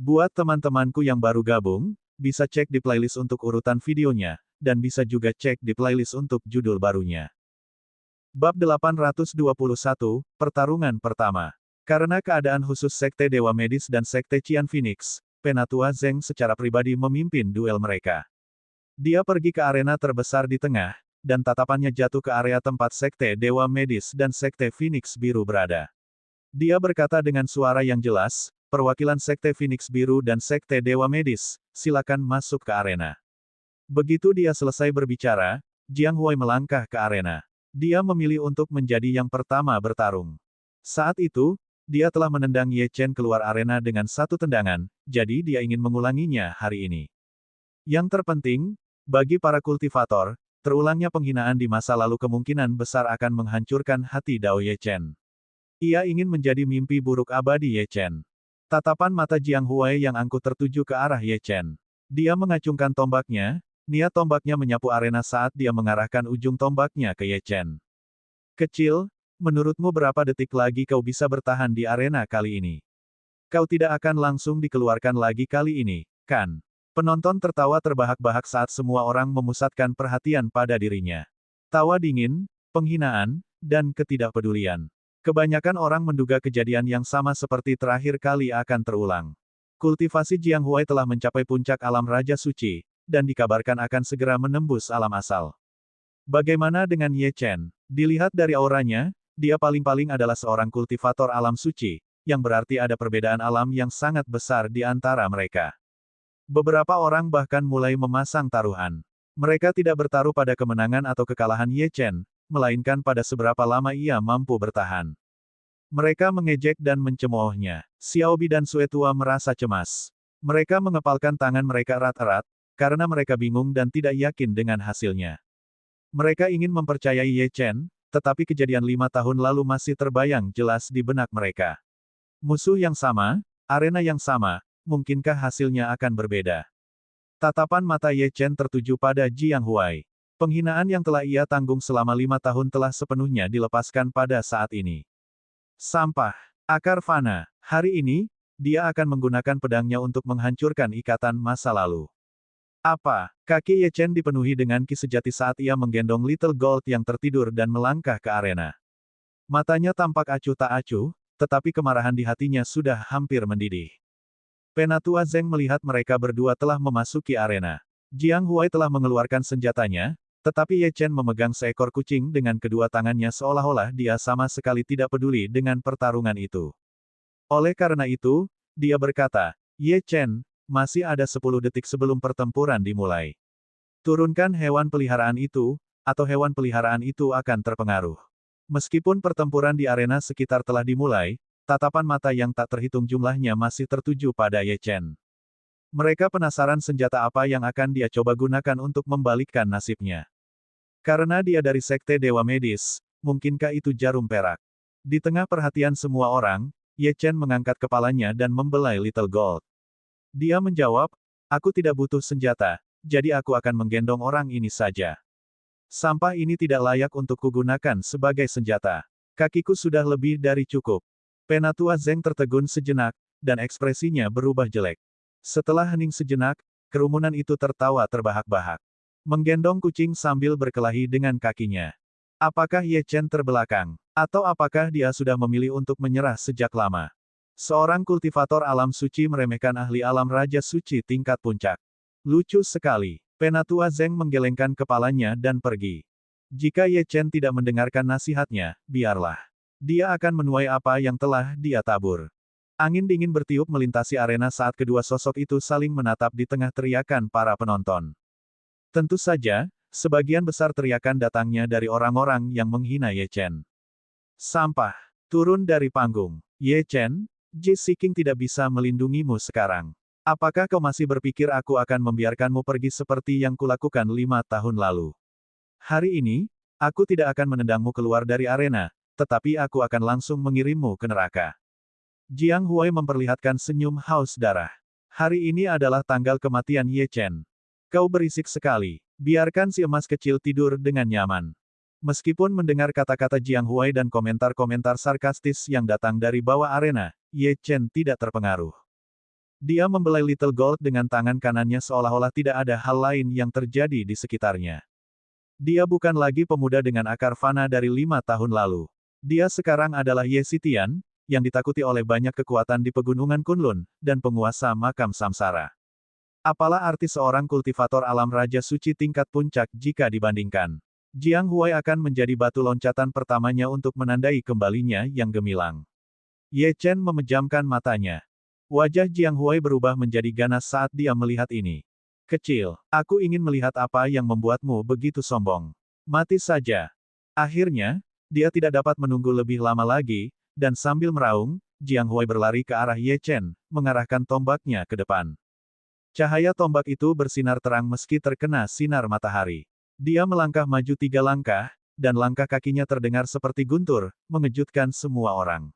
Buat teman-temanku yang baru gabung, bisa cek di playlist untuk urutan videonya, dan bisa juga cek di playlist untuk judul barunya. Bab 821, Pertarungan Pertama. Karena keadaan khusus Sekte Dewa Medis dan Sekte Qian Phoenix, Penatua Zeng secara pribadi memimpin duel mereka. Dia pergi ke arena terbesar di tengah, dan tatapannya jatuh ke area tempat Sekte Dewa Medis dan Sekte Phoenix Biru berada. Dia berkata dengan suara yang jelas, perwakilan Sekte Phoenix Biru dan Sekte Dewa Medis, silakan masuk ke arena. Begitu dia selesai berbicara, Jiang Huai melangkah ke arena. Dia memilih untuk menjadi yang pertama bertarung. Saat itu, dia telah menendang Ye Chen keluar arena dengan satu tendangan, jadi dia ingin mengulanginya hari ini. Yang terpenting, bagi para kultivator, terulangnya penghinaan di masa lalu kemungkinan besar akan menghancurkan hati Dao Ye Chen. Ia ingin menjadi mimpi buruk abadi Ye Chen. Tatapan mata Jiang Huai yang angkuh tertuju ke arah Ye Chen. Dia mengacungkan tombaknya, niat tombaknya menyapu arena saat dia mengarahkan ujung tombaknya ke Ye Chen. Kecil, menurutmu berapa detik lagi kau bisa bertahan di arena kali ini? Kau tidak akan langsung dikeluarkan lagi kali ini, kan? Penonton tertawa terbahak-bahak saat semua orang memusatkan perhatian pada dirinya. Tawa dingin, penghinaan, dan ketidakpedulian. Kebanyakan orang menduga kejadian yang sama seperti terakhir kali akan terulang. Kultivasi Jiang Huai telah mencapai puncak alam Raja Suci, dan dikabarkan akan segera menembus alam asal. Bagaimana dengan Ye Chen? Dilihat dari auranya, dia paling-paling adalah seorang kultivator alam suci, yang berarti ada perbedaan alam yang sangat besar di antara mereka. Beberapa orang bahkan mulai memasang taruhan. Mereka tidak bertaruh pada kemenangan atau kekalahan Ye Chen, melainkan pada seberapa lama ia mampu bertahan. Mereka mengejek dan mencemoohnya. Xiaobi dan Suetua merasa cemas. Mereka mengepalkan tangan mereka erat-erat, karena mereka bingung dan tidak yakin dengan hasilnya. Mereka ingin mempercayai Ye Chen, tetapi kejadian 5 tahun lalu masih terbayang jelas di benak mereka. Musuh yang sama, arena yang sama, mungkinkah hasilnya akan berbeda? Tatapan mata Ye Chen tertuju pada Jiang Huai. Penghinaan yang telah ia tanggung selama 5 tahun telah sepenuhnya dilepaskan pada saat ini. Sampah, akar fana. Hari ini, dia akan menggunakan pedangnya untuk menghancurkan ikatan masa lalu. Apa? Kaki Ye Chen dipenuhi dengan ki sejati saat ia menggendong Little Gold yang tertidur dan melangkah ke arena. Matanya tampak acuh tak acuh, tetapi kemarahan di hatinya sudah hampir mendidih. Penatua Zeng melihat mereka berdua telah memasuki arena. Jiang Huai telah mengeluarkan senjatanya, tetapi Ye Chen memegang seekor kucing dengan kedua tangannya seolah-olah dia sama sekali tidak peduli dengan pertarungan itu. Oleh karena itu, dia berkata, Ye Chen, masih ada 10 detik sebelum pertempuran dimulai. Turunkan hewan peliharaan itu, atau hewan peliharaan itu akan terpengaruh. Meskipun pertempuran di arena sekitar telah dimulai, tatapan mata yang tak terhitung jumlahnya masih tertuju pada Ye Chen. Mereka penasaran senjata apa yang akan dia coba gunakan untuk membalikkan nasibnya. Karena dia dari Sekte Dewa Medis, mungkinkah itu jarum perak? Di tengah perhatian semua orang, Ye Chen mengangkat kepalanya dan membelai Little Gold. Dia menjawab, aku tidak butuh senjata, jadi aku akan menggendong orang ini saja. Sampah ini tidak layak untuk kugunakan sebagai senjata. Kakiku sudah lebih dari cukup. Penatua Zeng tertegun sejenak, dan ekspresinya berubah jelek. Setelah hening sejenak, kerumunan itu tertawa terbahak-bahak. Menggendong kucing sambil berkelahi dengan kakinya. Apakah Ye Chen terbelakang? Atau apakah dia sudah memilih untuk menyerah sejak lama? Seorang kultivator alam suci meremehkan ahli alam Raja Suci tingkat puncak. Lucu sekali. Penatua Zeng menggelengkan kepalanya dan pergi. Jika Ye Chen tidak mendengarkan nasihatnya, biarlah. Dia akan menuai apa yang telah dia tabur. Angin dingin bertiup melintasi arena saat kedua sosok itu saling menatap di tengah teriakan para penonton. Tentu saja, sebagian besar teriakan datangnya dari orang-orang yang menghina Ye Chen. Sampah. Turun dari panggung. Ye Chen, Ji Siking tidak bisa melindungimu sekarang. Apakah kau masih berpikir aku akan membiarkanmu pergi seperti yang kulakukan 5 tahun lalu? Hari ini, aku tidak akan menendangmu keluar dari arena, tetapi aku akan langsung mengirimmu ke neraka. Jiang Huai memperlihatkan senyum haus darah. Hari ini adalah tanggal kematian Ye Chen. Kau berisik sekali. Biarkan si emas kecil tidur dengan nyaman. Meskipun mendengar kata-kata Jiang Huai dan komentar-komentar sarkastis yang datang dari bawah arena, Ye Chen tidak terpengaruh. Dia membelai Little Gold dengan tangan kanannya seolah-olah tidak ada hal lain yang terjadi di sekitarnya. Dia bukan lagi pemuda dengan akar fana dari 5 tahun lalu. Dia sekarang adalah Ye Xitian, yang ditakuti oleh banyak kekuatan di pegunungan Kunlun, dan penguasa makam samsara. Apalah arti seorang kultivator alam Raja Suci tingkat puncak jika dibandingkan? Jiang Huai akan menjadi batu loncatan pertamanya untuk menandai kembalinya yang gemilang. Ye Chen memejamkan matanya. Wajah Jiang Huai berubah menjadi ganas saat dia melihat ini. Kecil, aku ingin melihat apa yang membuatmu begitu sombong. Mati saja. Akhirnya, dia tidak dapat menunggu lebih lama lagi, dan sambil meraung, Jiang Huai berlari ke arah Ye Chen, mengarahkan tombaknya ke depan. Cahaya tombak itu bersinar terang meski terkena sinar matahari. Dia melangkah maju 3 langkah, dan langkah kakinya terdengar seperti guntur, mengejutkan semua orang.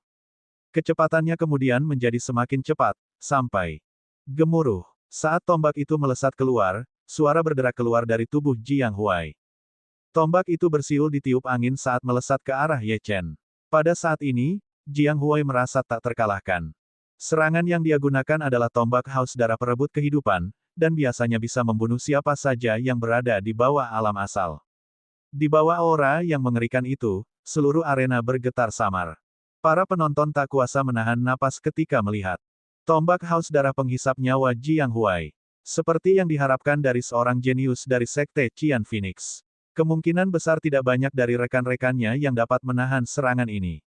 Kecepatannya kemudian menjadi semakin cepat, sampai gemuruh. Saat tombak itu melesat keluar, suara berderak keluar dari tubuh Jiang Huai. Tombak itu bersiul ditiup angin saat melesat ke arah Ye Chen. Pada saat ini, Jiang Huai merasa tak terkalahkan. Serangan yang dia gunakan adalah tombak haus darah perebut kehidupan, dan biasanya bisa membunuh siapa saja yang berada di bawah alam asal. Di bawah aura yang mengerikan itu, seluruh arena bergetar samar. Para penonton tak kuasa menahan napas ketika melihat tombak haus darah penghisap nyawa Jiang Huai. Seperti yang diharapkan dari seorang jenius dari Sekte Qian Phoenix. Kemungkinan besar tidak banyak dari rekan-rekannya yang dapat menahan serangan ini.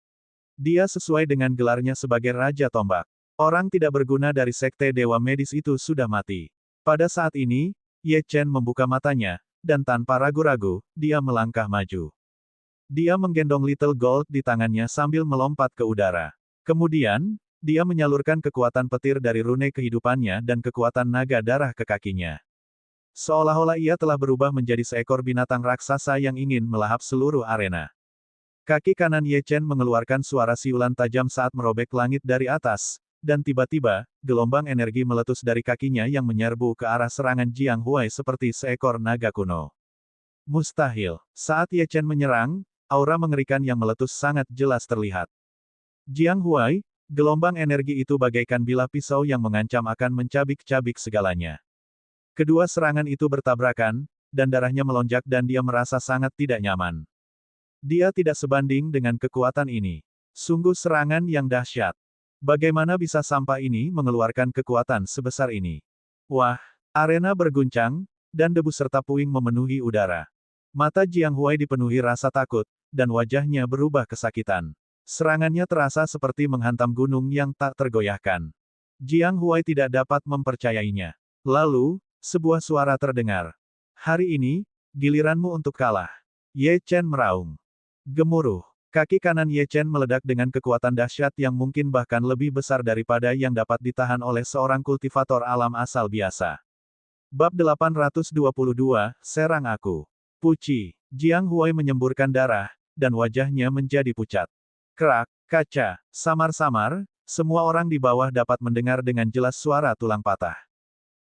Dia sesuai dengan gelarnya sebagai Raja Tombak. Orang tidak berguna dari Sekte Dewa Medis itu sudah mati. Pada saat ini, Ye Chen membuka matanya, dan tanpa ragu-ragu, dia melangkah maju. Dia menggendong Little Gold di tangannya sambil melompat ke udara. Kemudian, dia menyalurkan kekuatan petir dari rune kehidupannya dan kekuatan naga darah ke kakinya. Seolah-olah ia telah berubah menjadi seekor binatang raksasa yang ingin melahap seluruh arena. Kaki kanan Ye Chen mengeluarkan suara siulan tajam saat merobek langit dari atas, dan tiba-tiba, gelombang energi meletus dari kakinya yang menyerbu ke arah serangan Jiang Huai seperti seekor naga kuno. Mustahil. Saat Ye Chen menyerang, aura mengerikan yang meletus sangat jelas terlihat. Jiang Huai, gelombang energi itu bagaikan bilah pisau yang mengancam akan mencabik-cabik segalanya. Kedua serangan itu bertabrakan, dan darahnya melonjak dan dia merasa sangat tidak nyaman. Dia tidak sebanding dengan kekuatan ini. Sungguh serangan yang dahsyat. Bagaimana bisa sampah ini mengeluarkan kekuatan sebesar ini? Wah, arena berguncang, dan debu serta puing memenuhi udara. Mata Jiang Huai dipenuhi rasa takut, dan wajahnya berubah kesakitan. Serangannya terasa seperti menghantam gunung yang tak tergoyahkan. Jiang Huai tidak dapat mempercayainya. Lalu, sebuah suara terdengar. Hari ini, giliranmu untuk kalah. Ye Chen meraung. Gemuruh. Kaki kanan Ye Chen meledak dengan kekuatan dahsyat yang mungkin bahkan lebih besar daripada yang dapat ditahan oleh seorang kultivator alam asal biasa. Bab 822, Serang Aku. Puci. Jiang Huai menyemburkan darah, dan wajahnya menjadi pucat. Krak, kaca, samar-samar, semua orang di bawah dapat mendengar dengan jelas suara tulang patah.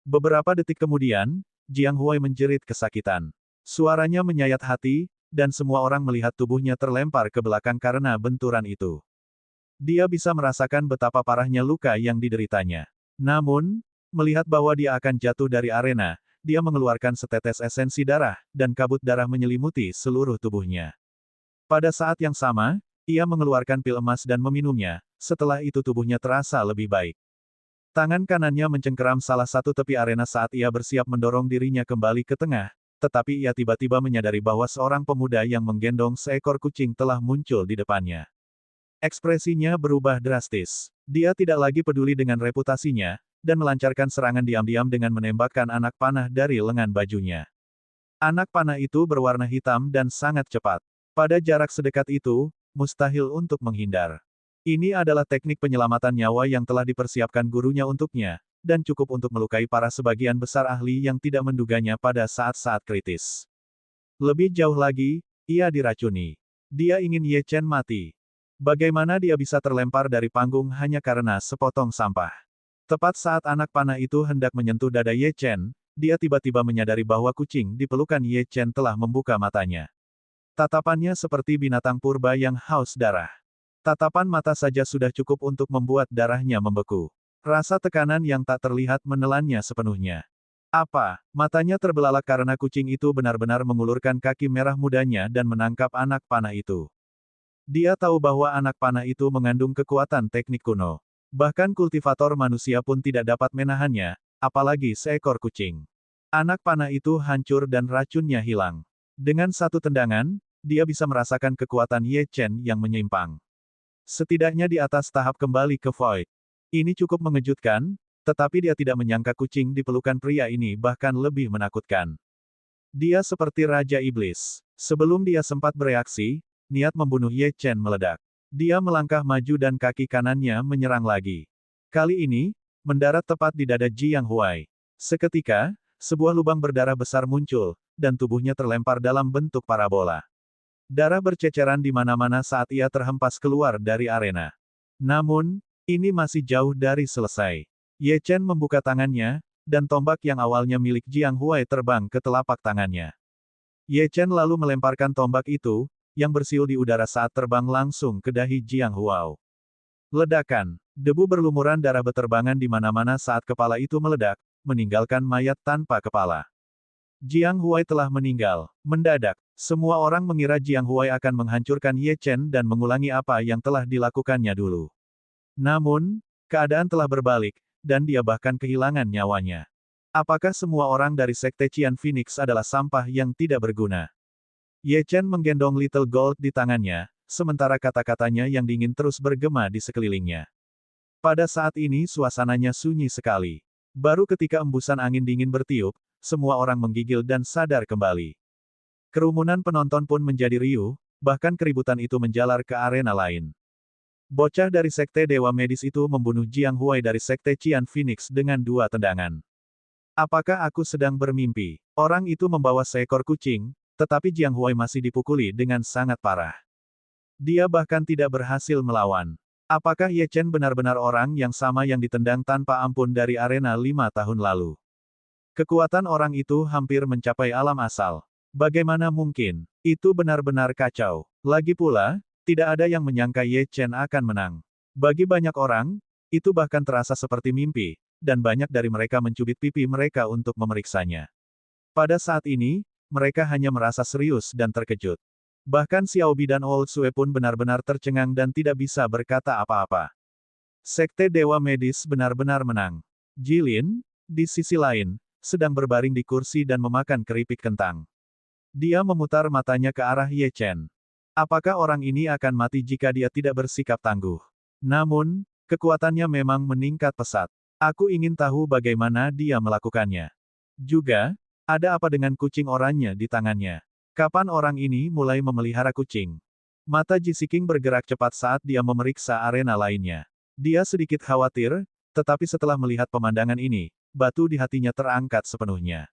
Beberapa detik kemudian, Jiang Huai menjerit kesakitan. Suaranya menyayat hati, dan semua orang melihat tubuhnya terlempar ke belakang karena benturan itu. Dia bisa merasakan betapa parahnya luka yang dideritanya. Namun, melihat bahwa dia akan jatuh dari arena, dia mengeluarkan setetes esensi darah, dan kabut darah menyelimuti seluruh tubuhnya. Pada saat yang sama, ia mengeluarkan pil emas dan meminumnya, setelah itu tubuhnya terasa lebih baik. Tangan kanannya mencengkeram salah satu tepi arena saat ia bersiap mendorong dirinya kembali ke tengah, tetapi ia tiba-tiba menyadari bahwa seorang pemuda yang menggendong seekor kucing telah muncul di depannya. Ekspresinya berubah drastis. Dia tidak lagi peduli dengan reputasinya, dan melancarkan serangan diam-diam dengan menembakkan anak panah dari lengan bajunya. Anak panah itu berwarna hitam dan sangat cepat. Pada jarak sedekat itu, mustahil untuk menghindar. Ini adalah teknik penyelamatan nyawa yang telah dipersiapkan gurunya untuknya, dan cukup untuk melukai para sebagian besar ahli yang tidak menduganya pada saat-saat kritis. Lebih jauh lagi, ia diracuni. Dia ingin Ye Chen mati. Bagaimana dia bisa terlempar dari panggung hanya karena sepotong sampah? Tepat saat anak panah itu hendak menyentuh dada Ye Chen, dia tiba-tiba menyadari bahwa kucing di pelukan Ye Chen telah membuka matanya. Tatapannya seperti binatang purba yang haus darah. Tatapan mata saja sudah cukup untuk membuat darahnya membeku. Rasa tekanan yang tak terlihat menelannya sepenuhnya. Apa? Matanya terbelalak karena kucing itu benar-benar mengulurkan kaki merah mudanya dan menangkap anak panah itu. Dia tahu bahwa anak panah itu mengandung kekuatan teknik kuno. Bahkan kultivator manusia pun tidak dapat menahannya, apalagi seekor kucing. Anak panah itu hancur dan racunnya hilang. Dengan satu tendangan, dia bisa merasakan kekuatan Ye Chen yang menyimpang. Setidaknya di atas tahap kembali ke Void. Ini cukup mengejutkan, tetapi dia tidak menyangka kucing di pelukan pria ini bahkan lebih menakutkan. Dia seperti Raja Iblis. Sebelum dia sempat bereaksi, niat membunuh Ye Chen meledak. Dia melangkah maju dan kaki kanannya menyerang lagi. Kali ini, mendarat tepat di dada Jiang Huai. Seketika, sebuah lubang berdarah besar muncul, dan tubuhnya terlempar dalam bentuk parabola. Darah berceceran di mana-mana saat ia terhempas keluar dari arena. Namun, ini masih jauh dari selesai. Ye Chen membuka tangannya, dan tombak yang awalnya milik Jiang Huai terbang ke telapak tangannya. Ye Chen lalu melemparkan tombak itu, yang bersiul di udara saat terbang langsung ke dahi Jiang Huai. Ledakan. Debu berlumuran darah beterbangan di mana-mana saat kepala itu meledak, meninggalkan mayat tanpa kepala. Jiang Huai telah meninggal. Mendadak, semua orang mengira Jiang Huai akan menghancurkan Ye Chen dan mengulangi apa yang telah dilakukannya dulu. Namun, keadaan telah berbalik, dan dia bahkan kehilangan nyawanya. Apakah semua orang dari Sekte Qian Phoenix adalah sampah yang tidak berguna? Ye Chen menggendong Little Gold di tangannya, sementara kata-katanya yang dingin terus bergema di sekelilingnya. Pada saat ini suasananya sunyi sekali. Baru ketika embusan angin dingin bertiup, semua orang menggigil dan sadar kembali. Kerumunan penonton pun menjadi riuh, bahkan keributan itu menjalar ke arena lain. Bocah dari Sekte Dewa Medis itu membunuh Jiang Huai dari Sekte Qian Phoenix dengan 2 tendangan. Apakah aku sedang bermimpi? Orang itu membawa seekor kucing, tetapi Jiang Huai masih dipukuli dengan sangat parah. Dia bahkan tidak berhasil melawan. Apakah Ye Chen benar-benar orang yang sama yang ditendang tanpa ampun dari arena 5 tahun lalu? Kekuatan orang itu hampir mencapai alam asal. Bagaimana mungkin? Itu benar-benar kacau. Lagi pula, tidak ada yang menyangka Ye Chen akan menang. Bagi banyak orang, itu bahkan terasa seperti mimpi, dan banyak dari mereka mencubit pipi mereka untuk memeriksanya. Pada saat ini, mereka hanya merasa serius dan terkejut. Bahkan Xiaobi dan Old Sue pun benar-benar tercengang dan tidak bisa berkata apa-apa. Sekte Dewa Medis benar-benar menang. Jilin, di sisi lain, sedang berbaring di kursi dan memakan keripik kentang. Dia memutar matanya ke arah Ye Chen. Apakah orang ini akan mati jika dia tidak bersikap tangguh? Namun, kekuatannya memang meningkat pesat. Aku ingin tahu bagaimana dia melakukannya. Juga, ada apa dengan kucing oranye di tangannya? Kapan orang ini mulai memelihara kucing? Mata Jisiking bergerak cepat saat dia memeriksa arena lainnya. Dia sedikit khawatir, tetapi setelah melihat pemandangan ini, batu di hatinya terangkat sepenuhnya.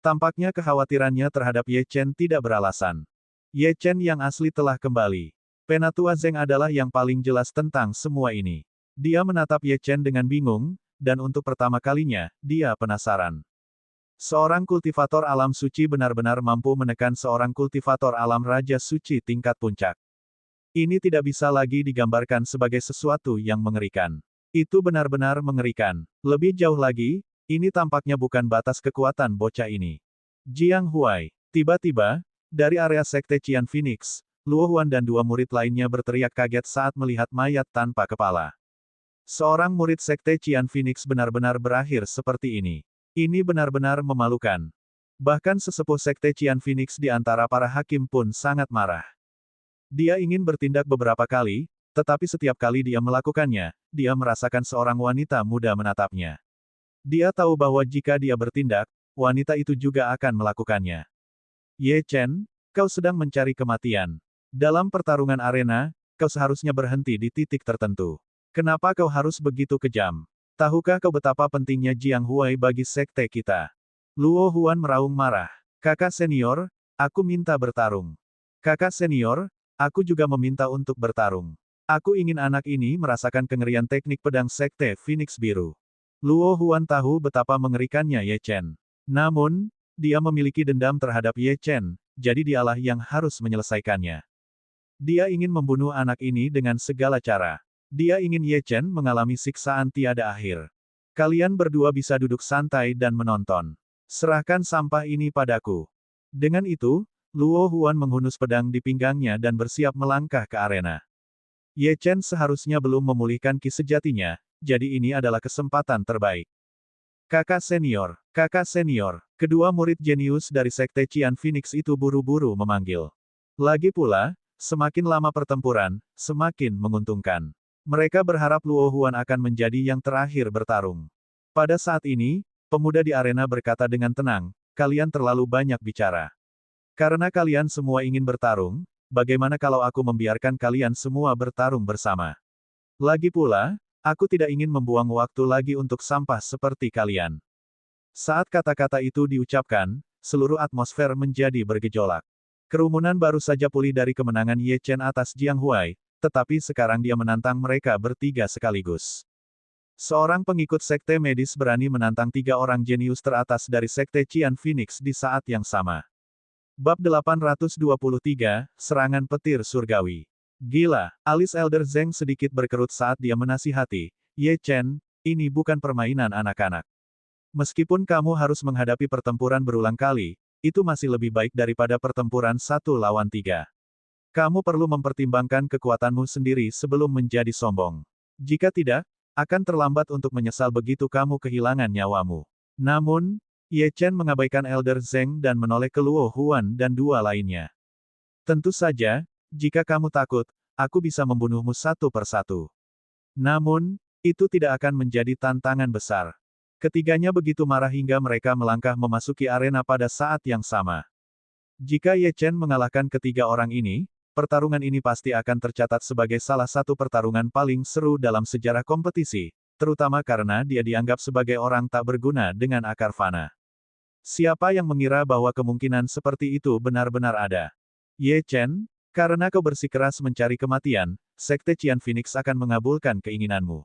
Tampaknya kekhawatirannya terhadap Ye Chen tidak beralasan. Ye Chen yang asli telah kembali. Penatua Zeng adalah yang paling jelas tentang semua ini. Dia menatap Ye Chen dengan bingung, dan untuk pertama kalinya, dia penasaran. Seorang kultivator alam suci benar-benar mampu menekan seorang kultivator alam raja suci tingkat puncak. Ini tidak bisa lagi digambarkan sebagai sesuatu yang mengerikan. Itu benar-benar mengerikan. Lebih jauh lagi, ini tampaknya bukan batas kekuatan bocah ini. Jiang Huai. Tiba-tiba, dari area Sekte Qian Phoenix, Luo Huan dan 2 murid lainnya berteriak kaget saat melihat mayat tanpa kepala. Seorang murid Sekte Qian Phoenix benar-benar berakhir seperti ini. Ini benar-benar memalukan. Bahkan sesepuh Sekte Qian Phoenix di antara para hakim pun sangat marah. Dia ingin bertindak beberapa kali, tetapi setiap kali dia melakukannya, dia merasakan seorang wanita muda menatapnya. Dia tahu bahwa jika dia bertindak, wanita itu juga akan melakukannya. Ye Chen, kau sedang mencari kematian. Dalam pertarungan arena, kau seharusnya berhenti di titik tertentu. Kenapa kau harus begitu kejam? Tahukah kau betapa pentingnya Jiang Huai bagi sekte kita? Luo Huan meraung marah. Kakak senior, aku minta bertarung. Kakak senior, aku juga meminta untuk bertarung. Aku ingin anak ini merasakan kengerian teknik pedang sekte Phoenix Biru. Luo Huan tahu betapa mengerikannya Ye Chen. Namun, dia memiliki dendam terhadap Ye Chen, jadi dialah yang harus menyelesaikannya. Dia ingin membunuh anak ini dengan segala cara. Dia ingin Ye Chen mengalami siksaan tiada akhir. Kalian berdua bisa duduk santai dan menonton. Serahkan sampah ini padaku. Dengan itu, Luo Huan menghunus pedang di pinggangnya dan bersiap melangkah ke arena. Ye Chen seharusnya belum memulihkan ki sejatinya, jadi ini adalah kesempatan terbaik. Kakak senior, kedua murid jenius dari Sekte Qian Phoenix itu buru-buru memanggil. Lagi pula, semakin lama pertempuran, semakin menguntungkan. Mereka berharap Luo Huan akan menjadi yang terakhir bertarung. Pada saat ini, pemuda di arena berkata dengan tenang, kalian terlalu banyak bicara. Karena kalian semua ingin bertarung, bagaimana kalau aku membiarkan kalian semua bertarung bersama? Lagi pula, aku tidak ingin membuang waktu lagi untuk sampah seperti kalian. Saat kata-kata itu diucapkan, seluruh atmosfer menjadi bergejolak. Kerumunan baru saja pulih dari kemenangan Ye Chen atas Jiang Huai, tetapi sekarang dia menantang mereka bertiga sekaligus. Seorang pengikut sekte medis berani menantang 3 orang jenius teratas dari Sekte Qian Phoenix di saat yang sama. Bab 823, Serangan Petir Surgawi. Gila, alis Elder Zeng sedikit berkerut saat dia menasihati, Ye Chen, ini bukan permainan anak-anak. Meskipun kamu harus menghadapi pertempuran berulang kali, itu masih lebih baik daripada pertempuran 1 lawan 3. Kamu perlu mempertimbangkan kekuatanmu sendiri sebelum menjadi sombong. Jika tidak, akan terlambat untuk menyesal begitu kamu kehilangan nyawamu. Namun, Ye Chen mengabaikan Elder Zeng dan menoleh ke Luo Huan dan 2 lainnya. Tentu saja, jika kamu takut, aku bisa membunuhmu satu persatu. Namun, itu tidak akan menjadi tantangan besar. Ketiganya begitu marah hingga mereka melangkah memasuki arena pada saat yang sama. Jika Ye Chen mengalahkan ketiga orang ini, pertarungan ini pasti akan tercatat sebagai salah satu pertarungan paling seru dalam sejarah kompetisi, terutama karena dia dianggap sebagai orang tak berguna dengan akar fana. Siapa yang mengira bahwa kemungkinan seperti itu benar-benar ada? Ye Chen, karena kau bersikeras mencari kematian, Sekte Qian Phoenix akan mengabulkan keinginanmu.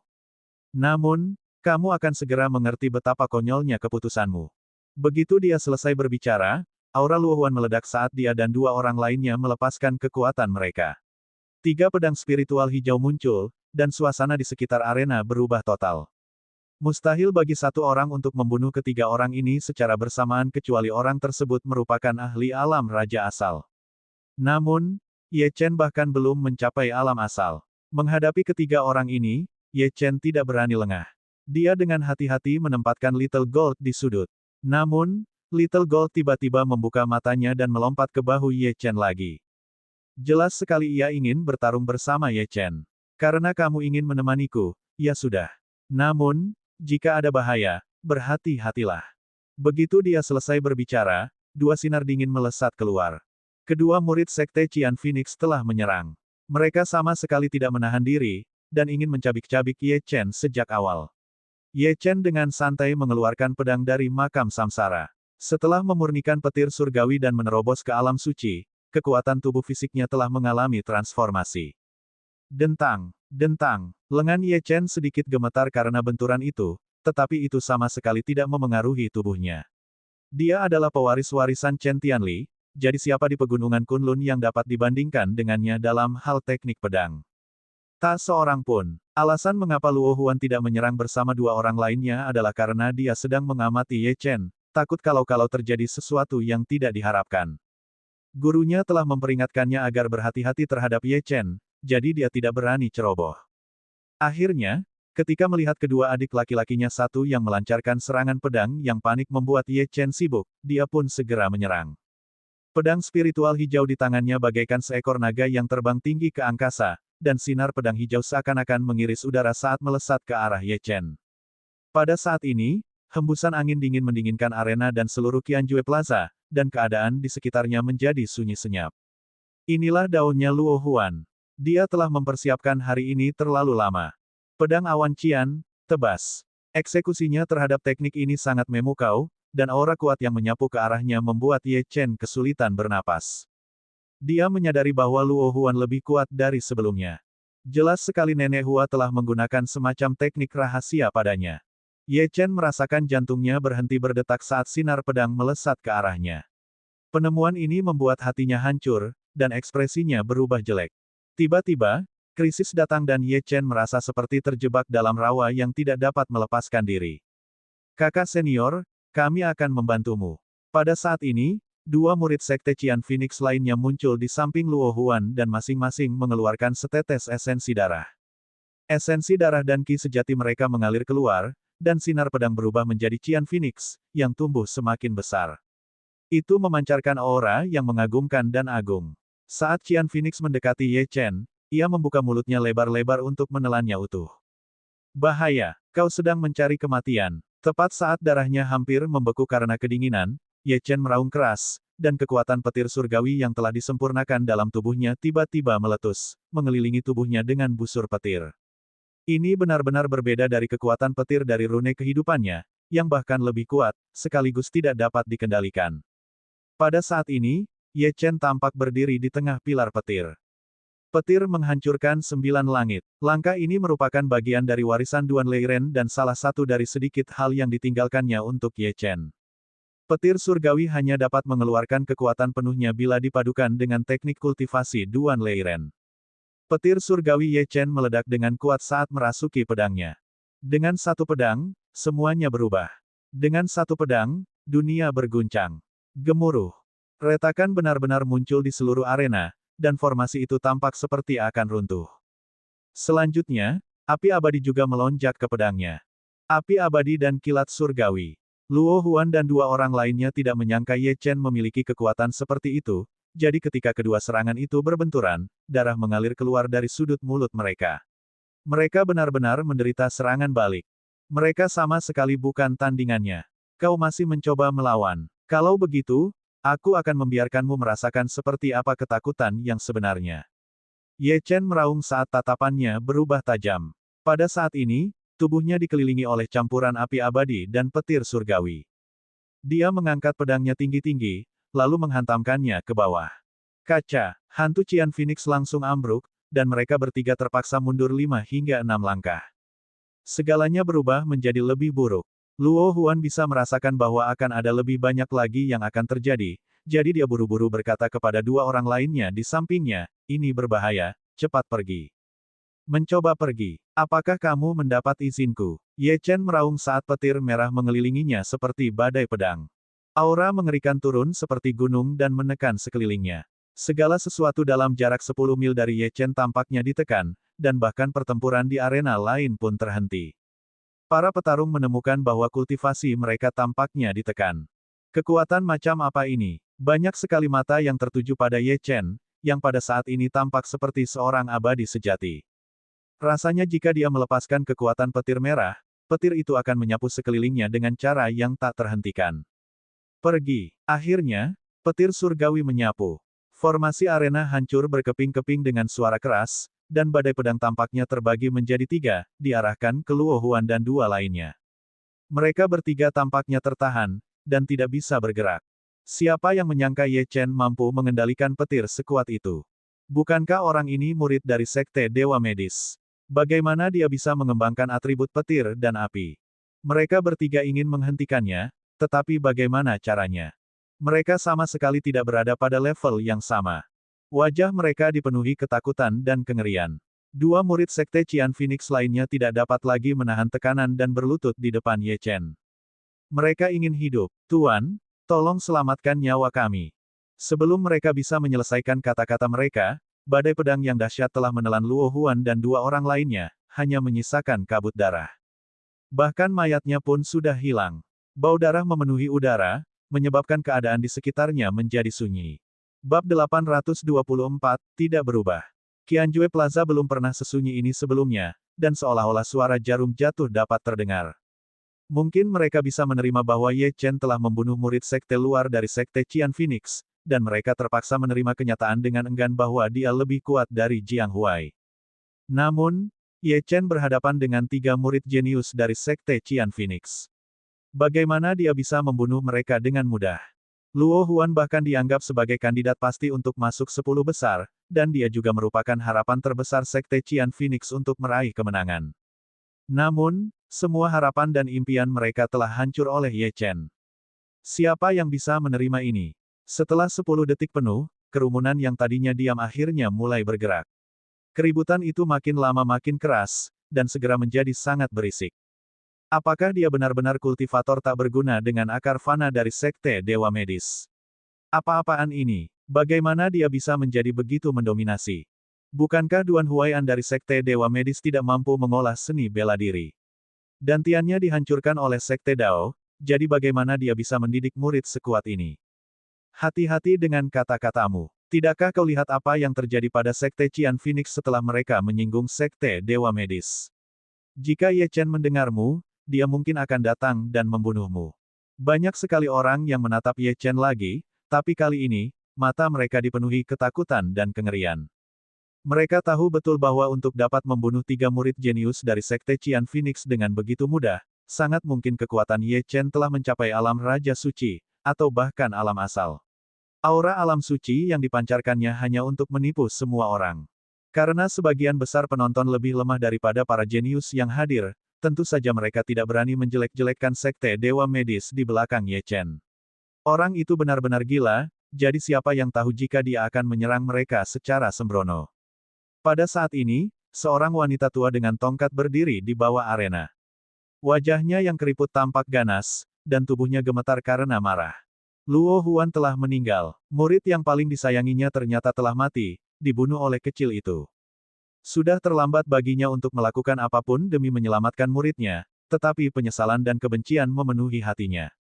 Namun, kamu akan segera mengerti betapa konyolnya keputusanmu. Begitu dia selesai berbicara, aura Luo Huan meledak saat dia dan 2 orang lainnya melepaskan kekuatan mereka. 3 pedang spiritual hijau muncul, dan suasana di sekitar arena berubah total. Mustahil bagi satu orang untuk membunuh ketiga orang ini secara bersamaan kecuali orang tersebut merupakan ahli alam raja asal. Namun, Ye Chen bahkan belum mencapai alam asal. Menghadapi ketiga orang ini, Ye Chen tidak berani lengah. Dia dengan hati-hati menempatkan Little Gold di sudut. Namun, Little Gold tiba-tiba membuka matanya dan melompat ke bahu Ye Chen lagi. Jelas sekali ia ingin bertarung bersama Ye Chen. Karena kamu ingin menemaniku, ya sudah. Namun, jika ada bahaya, berhati-hatilah. Begitu dia selesai berbicara, 2 sinar dingin melesat keluar. Kedua murid Sekte Qian Phoenix telah menyerang. Mereka sama sekali tidak menahan diri, dan ingin mencabik-cabik Ye Chen sejak awal. Ye Chen dengan santai mengeluarkan pedang dari makam samsara. Setelah memurnikan petir surgawi dan menerobos ke alam suci, kekuatan tubuh fisiknya telah mengalami transformasi. Dentang, lengan Ye Chen sedikit gemetar karena benturan itu, tetapi itu sama sekali tidak memengaruhi tubuhnya. Dia adalah pewaris warisan Chen Tianli, jadi siapa di pegunungan Kunlun yang dapat dibandingkan dengannya dalam hal teknik pedang? Tak seorang pun. Alasan mengapa Luo Huan tidak menyerang bersama 2 orang lainnya adalah karena dia sedang mengamati Ye Chen, takut kalau terjadi sesuatu yang tidak diharapkan. Gurunya telah memperingatkannya agar berhati-hati terhadap Ye Chen, jadi dia tidak berani ceroboh. Akhirnya, ketika melihat kedua adik laki-lakinya satu yang melancarkan serangan pedang yang panik membuat Ye Chen sibuk, dia pun segera menyerang. Pedang spiritual hijau di tangannya bagaikan seekor naga yang terbang tinggi ke angkasa, dan sinar pedang hijau seakan-akan mengiris udara saat melesat ke arah Ye Chen. Pada saat ini, hembusan angin dingin mendinginkan arena dan seluruh Qianjue Plaza, dan keadaan di sekitarnya menjadi sunyi senyap. Inilah daunnya Luo Huan. Dia telah mempersiapkan hari ini terlalu lama. Pedang awan Qian, tebas. Eksekusinya terhadap teknik ini sangat memukau, dan aura kuat yang menyapu ke arahnya membuat Ye Chen kesulitan bernapas. Dia menyadari bahwa Luo Huan lebih kuat dari sebelumnya. Jelas sekali Nenek Hua telah menggunakan semacam teknik rahasia padanya. Ye Chen merasakan jantungnya berhenti berdetak saat sinar pedang melesat ke arahnya. Penemuan ini membuat hatinya hancur, dan ekspresinya berubah jelek. Tiba-tiba, Krisis datang dan Ye Chen merasa seperti terjebak dalam rawa yang tidak dapat melepaskan diri. Kakak senior, kami akan membantumu. Pada saat ini, dua murid Sekte Qian Phoenix lainnya muncul di samping Luo Huan dan masing-masing mengeluarkan setetes esensi darah. Esensi darah dan ki sejati mereka mengalir keluar, dan sinar pedang berubah menjadi Qian Phoenix, yang tumbuh semakin besar. Itu memancarkan aura yang mengagumkan dan agung. Saat Qian Phoenix mendekati Ye Chen, ia membuka mulutnya lebar-lebar untuk menelannya utuh. Bahaya, kau sedang mencari kematian. Tepat saat darahnya hampir membeku karena kedinginan, Ye Chen meraung keras, dan kekuatan petir surgawi yang telah disempurnakan dalam tubuhnya tiba-tiba meletus, mengelilingi tubuhnya dengan busur petir. Ini benar-benar berbeda dari kekuatan petir dari rune kehidupannya, yang bahkan lebih kuat, sekaligus tidak dapat dikendalikan. Pada saat ini, Ye Chen tampak berdiri di tengah pilar petir. Petir menghancurkan 9 langit. Langkah ini merupakan bagian dari warisan Duan Leiren dan salah satu dari sedikit hal yang ditinggalkannya untuk Ye Chen. Petir surgawi hanya dapat mengeluarkan kekuatan penuhnya bila dipadukan dengan teknik kultivasi Duan Leiren. Petir surgawi Ye Chen meledak dengan kuat saat merasuki pedangnya. Dengan satu pedang, semuanya berubah. Dengan satu pedang, dunia berguncang. Gemuruh. Retakan benar-benar muncul di seluruh arena, dan formasi itu tampak seperti akan runtuh. Selanjutnya, api abadi juga melonjak ke pedangnya. Api abadi dan kilat surgawi. Luo Huan dan dua orang lainnya tidak menyangka Ye Chen memiliki kekuatan seperti itu, jadi ketika kedua serangan itu berbenturan, darah mengalir keluar dari sudut mulut mereka. Mereka benar-benar menderita serangan balik. Mereka sama sekali bukan tandingannya. Kau masih mencoba melawan. Kalau begitu, aku akan membiarkanmu merasakan seperti apa ketakutan yang sebenarnya. Ye Chen meraung saat tatapannya berubah tajam. Pada saat ini, tubuhnya dikelilingi oleh campuran api abadi dan petir surgawi. Dia mengangkat pedangnya tinggi-tinggi, lalu menghantamkannya ke bawah. Kaca, hantu Qian Phoenix langsung ambruk, dan mereka bertiga terpaksa mundur 5 hingga 6 langkah. Segalanya berubah menjadi lebih buruk. Luo Huan bisa merasakan bahwa akan ada lebih banyak lagi yang akan terjadi, jadi dia buru-buru berkata kepada dua orang lainnya di sampingnya, ini berbahaya, cepat pergi. Mencoba pergi. Apakah kamu mendapat izinku? Ye Chen meraung saat petir merah mengelilinginya seperti badai pedang. Aura mengerikan turun seperti gunung dan menekan sekelilingnya. Segala sesuatu dalam jarak 10 mil dari Ye Chen tampaknya ditekan, dan bahkan pertempuran di arena lain pun terhenti. Para petarung menemukan bahwa kultivasi mereka tampaknya ditekan. Kekuatan macam apa ini? Banyak sekali mata yang tertuju pada Ye Chen, yang pada saat ini tampak seperti seorang abadi sejati. Rasanya jika dia melepaskan kekuatan petir merah, petir itu akan menyapu sekelilingnya dengan cara yang tak terhentikan. Pergi. Akhirnya, petir surgawi menyapu. Formasi arena hancur berkeping-keping dengan suara keras, dan badai pedang tampaknya terbagi menjadi 3, diarahkan ke Luo Huan dan dua lainnya. Mereka bertiga tampaknya tertahan, dan tidak bisa bergerak. Siapa yang menyangka Ye Chen mampu mengendalikan petir sekuat itu? Bukankah orang ini murid dari Sekte Dewa Medis? Bagaimana dia bisa mengembangkan atribut petir dan api? Mereka bertiga ingin menghentikannya, tetapi bagaimana caranya? Mereka sama sekali tidak berada pada level yang sama. Wajah mereka dipenuhi ketakutan dan kengerian. Dua murid Sekte Qian Phoenix lainnya tidak dapat lagi menahan tekanan dan berlutut di depan Ye Chen. Mereka ingin hidup. Tuan, tolong selamatkan nyawa kami. Sebelum mereka bisa menyelesaikan kata-kata mereka, badai pedang yang dahsyat telah menelan Luo Huan dan dua orang lainnya, hanya menyisakan kabut darah. Bahkan mayatnya pun sudah hilang. Bau darah memenuhi udara, menyebabkan keadaan di sekitarnya menjadi sunyi. Bab 824, tidak berubah. Qianjue Plaza belum pernah sesunyi ini sebelumnya, dan seolah-olah suara jarum jatuh dapat terdengar. Mungkin mereka bisa menerima bahwa Ye Chen telah membunuh murid sekte luar dari Sekte Qian Phoenix, dan mereka terpaksa menerima kenyataan dengan enggan bahwa dia lebih kuat dari Jiang Huai. Namun, Ye Chen berhadapan dengan 3 murid jenius dari Sekte Qian Phoenix. Bagaimana dia bisa membunuh mereka dengan mudah? Luo Huan bahkan dianggap sebagai kandidat pasti untuk masuk 10 besar, dan dia juga merupakan harapan terbesar Sekte Qian Phoenix untuk meraih kemenangan. Namun, semua harapan dan impian mereka telah hancur oleh Ye Chen. Siapa yang bisa menerima ini? Setelah 10 detik penuh, kerumunan yang tadinya diam akhirnya mulai bergerak. Keributan itu makin lama makin keras, dan segera menjadi sangat berisik. Apakah dia benar-benar kultivator tak berguna dengan akar fana dari Sekte Dewa Medis? Apa-apaan ini? Bagaimana dia bisa menjadi begitu mendominasi? Bukankah Duan Huai'an dari Sekte Dewa Medis tidak mampu mengolah seni bela diri? Dantiannya dihancurkan oleh Sekte Dao, jadi bagaimana dia bisa mendidik murid sekuat ini? Hati-hati dengan kata-katamu. Tidakkah kau lihat apa yang terjadi pada Sekte Qian Phoenix setelah mereka menyinggung Sekte Dewa Medis? Jika Ye Chen mendengarmu, dia mungkin akan datang dan membunuhmu. Banyak sekali orang yang menatap Ye Chen lagi, tapi kali ini, mata mereka dipenuhi ketakutan dan kengerian. Mereka tahu betul bahwa untuk dapat membunuh 3 murid jenius dari Sekte Qian Phoenix dengan begitu mudah, sangat mungkin kekuatan Ye Chen telah mencapai alam Raja Suci, atau bahkan alam asal. Aura alam suci yang dipancarkannya hanya untuk menipu semua orang. Karena sebagian besar penonton lebih lemah daripada para jenius yang hadir, tentu saja mereka tidak berani menjelek-jelekkan Sekte Dewa Medis di belakang Ye Chen. Orang itu benar-benar gila, jadi siapa yang tahu jika dia akan menyerang mereka secara sembrono. Pada saat ini, seorang wanita tua dengan tongkat berdiri di bawah arena. Wajahnya yang keriput tampak ganas, dan tubuhnya gemetar karena marah. Luo Huan telah meninggal. Murid yang paling disayanginya ternyata telah mati, dibunuh oleh kecil itu. Sudah terlambat baginya untuk melakukan apapun demi menyelamatkan muridnya, tetapi penyesalan dan kebencian memenuhi hatinya.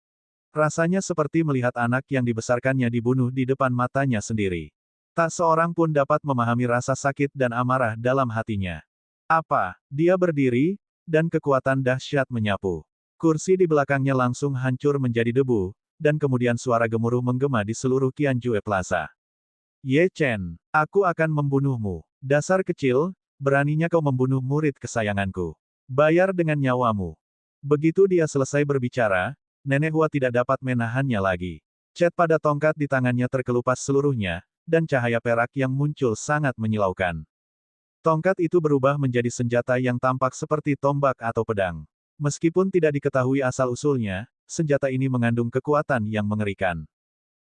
Rasanya seperti melihat anak yang dibesarkannya dibunuh di depan matanya sendiri. Tak seorang pun dapat memahami rasa sakit dan amarah dalam hatinya. Apa? Dia berdiri, dan kekuatan dahsyat menyapu. Kursi di belakangnya langsung hancur menjadi debu, dan kemudian suara gemuruh menggema di seluruh Qianjue Plaza. Ye Chen, aku akan membunuhmu. Dasar kecil, beraninya kau membunuh murid kesayanganku. Bayar dengan nyawamu. Begitu dia selesai berbicara, Nenek Hua tidak dapat menahannya lagi. Cat pada tongkat di tangannya terkelupas seluruhnya, dan cahaya perak yang muncul sangat menyilaukan. Tongkat itu berubah menjadi senjata yang tampak seperti tombak atau pedang. Meskipun tidak diketahui asal-usulnya, senjata ini mengandung kekuatan yang mengerikan.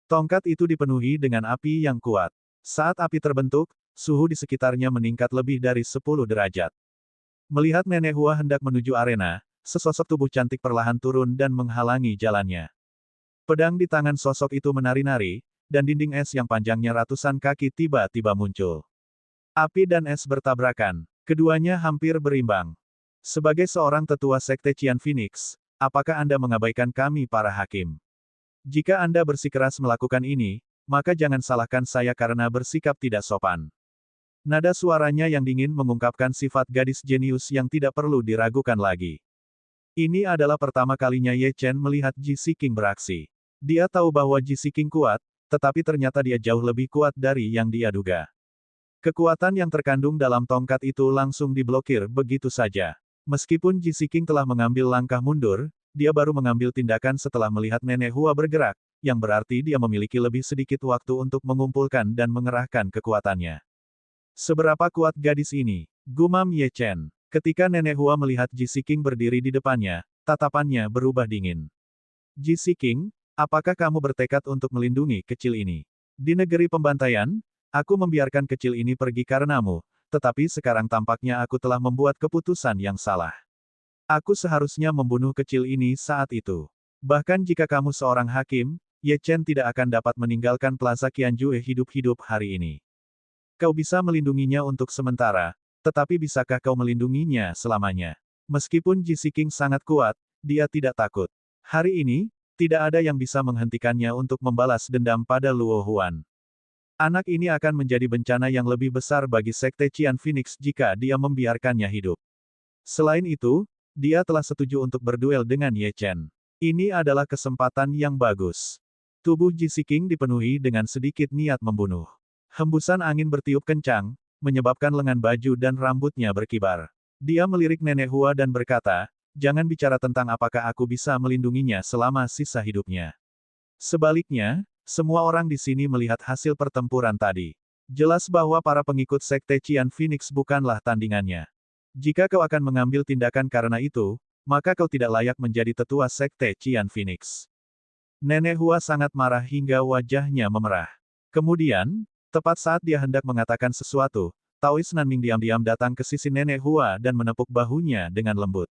Tongkat itu dipenuhi dengan api yang kuat. Saat api terbentuk, suhu di sekitarnya meningkat lebih dari 10 derajat. Melihat Nenek Hua hendak menuju arena, sesosok tubuh cantik perlahan turun dan menghalangi jalannya. Pedang di tangan sosok itu menari-nari, dan dinding es yang panjangnya ratusan kaki tiba-tiba muncul. Api dan es bertabrakan, keduanya hampir berimbang. Sebagai seorang tetua Sekte Qian Phoenix, apakah Anda mengabaikan kami para hakim? Jika Anda bersikeras melakukan ini, maka jangan salahkan saya karena bersikap tidak sopan. Nada suaranya yang dingin mengungkapkan sifat gadis jenius yang tidak perlu diragukan lagi. Ini adalah pertama kalinya Ye Chen melihat Ji Siqing beraksi. Dia tahu bahwa Ji Siqing kuat, tetapi ternyata dia jauh lebih kuat dari yang dia duga. Kekuatan yang terkandung dalam tongkat itu langsung diblokir begitu saja. Meskipun Ji Siqing telah mengambil langkah mundur, dia baru mengambil tindakan setelah melihat Nenek Hua bergerak, yang berarti dia memiliki lebih sedikit waktu untuk mengumpulkan dan mengerahkan kekuatannya. Seberapa kuat gadis ini? Gumam Ye Chen. Ketika Nenek Hua melihat Ji Siqing berdiri di depannya, tatapannya berubah dingin. Ji Siqing, apakah kamu bertekad untuk melindungi kecil ini? Di negeri pembantaian, aku membiarkan kecil ini pergi karenamu, tetapi sekarang tampaknya aku telah membuat keputusan yang salah. Aku seharusnya membunuh kecil ini saat itu. Bahkan jika kamu seorang hakim, Ye Chen tidak akan dapat meninggalkan Plaza Qianjue hidup-hidup hari ini. Kau bisa melindunginya untuk sementara, tetapi bisakah kau melindunginya selamanya? Meskipun Ji Siqing sangat kuat, dia tidak takut. Hari ini, tidak ada yang bisa menghentikannya untuk membalas dendam pada Luo Huan. Anak ini akan menjadi bencana yang lebih besar bagi Sekte Qian Phoenix jika dia membiarkannya hidup. Selain itu, dia telah setuju untuk berduel dengan Ye Chen. Ini adalah kesempatan yang bagus. Tubuh Ji Siqing dipenuhi dengan sedikit niat membunuh. Hembusan angin bertiup kencang, menyebabkan lengan baju dan rambutnya berkibar. Dia melirik Nenek Hua dan berkata, jangan bicara tentang apakah aku bisa melindunginya selama sisa hidupnya. Sebaliknya, semua orang di sini melihat hasil pertempuran tadi. Jelas bahwa para pengikut Sekte Qian Phoenix bukanlah tandingannya. Jika kau akan mengambil tindakan karena itu, maka kau tidak layak menjadi tetua Sekte Qian Phoenix. Nenek Hua sangat marah hingga wajahnya memerah. Kemudian, tepat saat dia hendak mengatakan sesuatu, Taois Nanming diam-diam datang ke sisi Nenek Hua dan menepuk bahunya dengan lembut.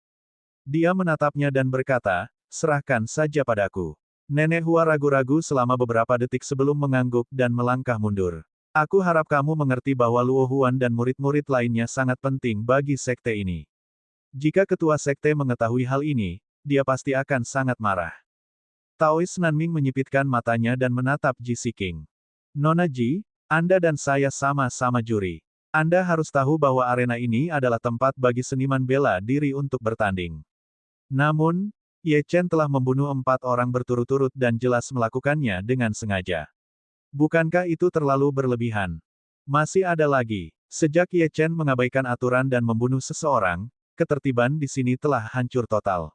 Dia menatapnya dan berkata, serahkan saja padaku. Nenek Hua ragu-ragu selama beberapa detik sebelum mengangguk dan melangkah mundur. Aku harap kamu mengerti bahwa Luo Huan dan murid-murid lainnya sangat penting bagi sekte ini. Jika ketua sekte mengetahui hal ini, dia pasti akan sangat marah. Taois Nanming menyipitkan matanya dan menatap Ji Siking. Nona Ji, Anda dan saya sama-sama juri. Anda harus tahu bahwa arena ini adalah tempat bagi seniman bela diri untuk bertanding. Namun, Ye Chen telah membunuh 4 orang berturut-turut dan jelas melakukannya dengan sengaja. Bukankah itu terlalu berlebihan? Masih ada lagi. Sejak Ye Chen mengabaikan aturan dan membunuh seseorang, ketertiban di sini telah hancur total.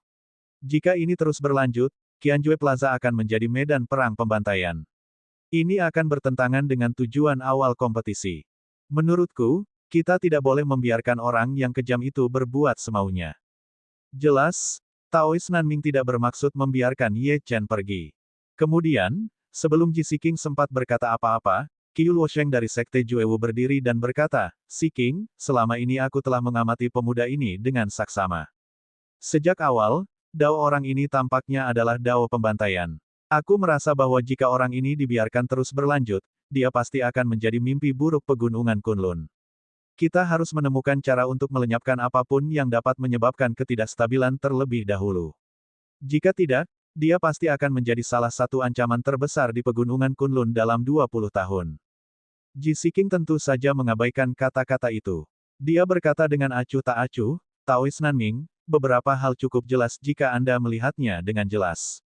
Jika ini terus berlanjut, Qianjue Plaza akan menjadi medan perang pembantaian. Ini akan bertentangan dengan tujuan awal kompetisi. Menurutku, kita tidak boleh membiarkan orang yang kejam itu berbuat semaunya. Jelas, Taois Nanming tidak bermaksud membiarkan Ye Chen pergi. Kemudian, sebelum Ji Siking sempat berkata apa-apa, Qiu Luosheng dari Sekte Juewu berdiri dan berkata, Siking, selama ini aku telah mengamati pemuda ini dengan saksama. Sejak awal, dao orang ini tampaknya adalah dao pembantaian. Aku merasa bahwa jika orang ini dibiarkan terus berlanjut, dia pasti akan menjadi mimpi buruk pegunungan Kunlun. Kita harus menemukan cara untuk melenyapkan apapun yang dapat menyebabkan ketidakstabilan terlebih dahulu. Jika tidak, dia pasti akan menjadi salah satu ancaman terbesar di pegunungan Kunlun dalam 20 tahun. Ji Siking tentu saja mengabaikan kata-kata itu. Dia berkata dengan acuh tak acuh, Taois Nanming, beberapa hal cukup jelas jika Anda melihatnya dengan jelas.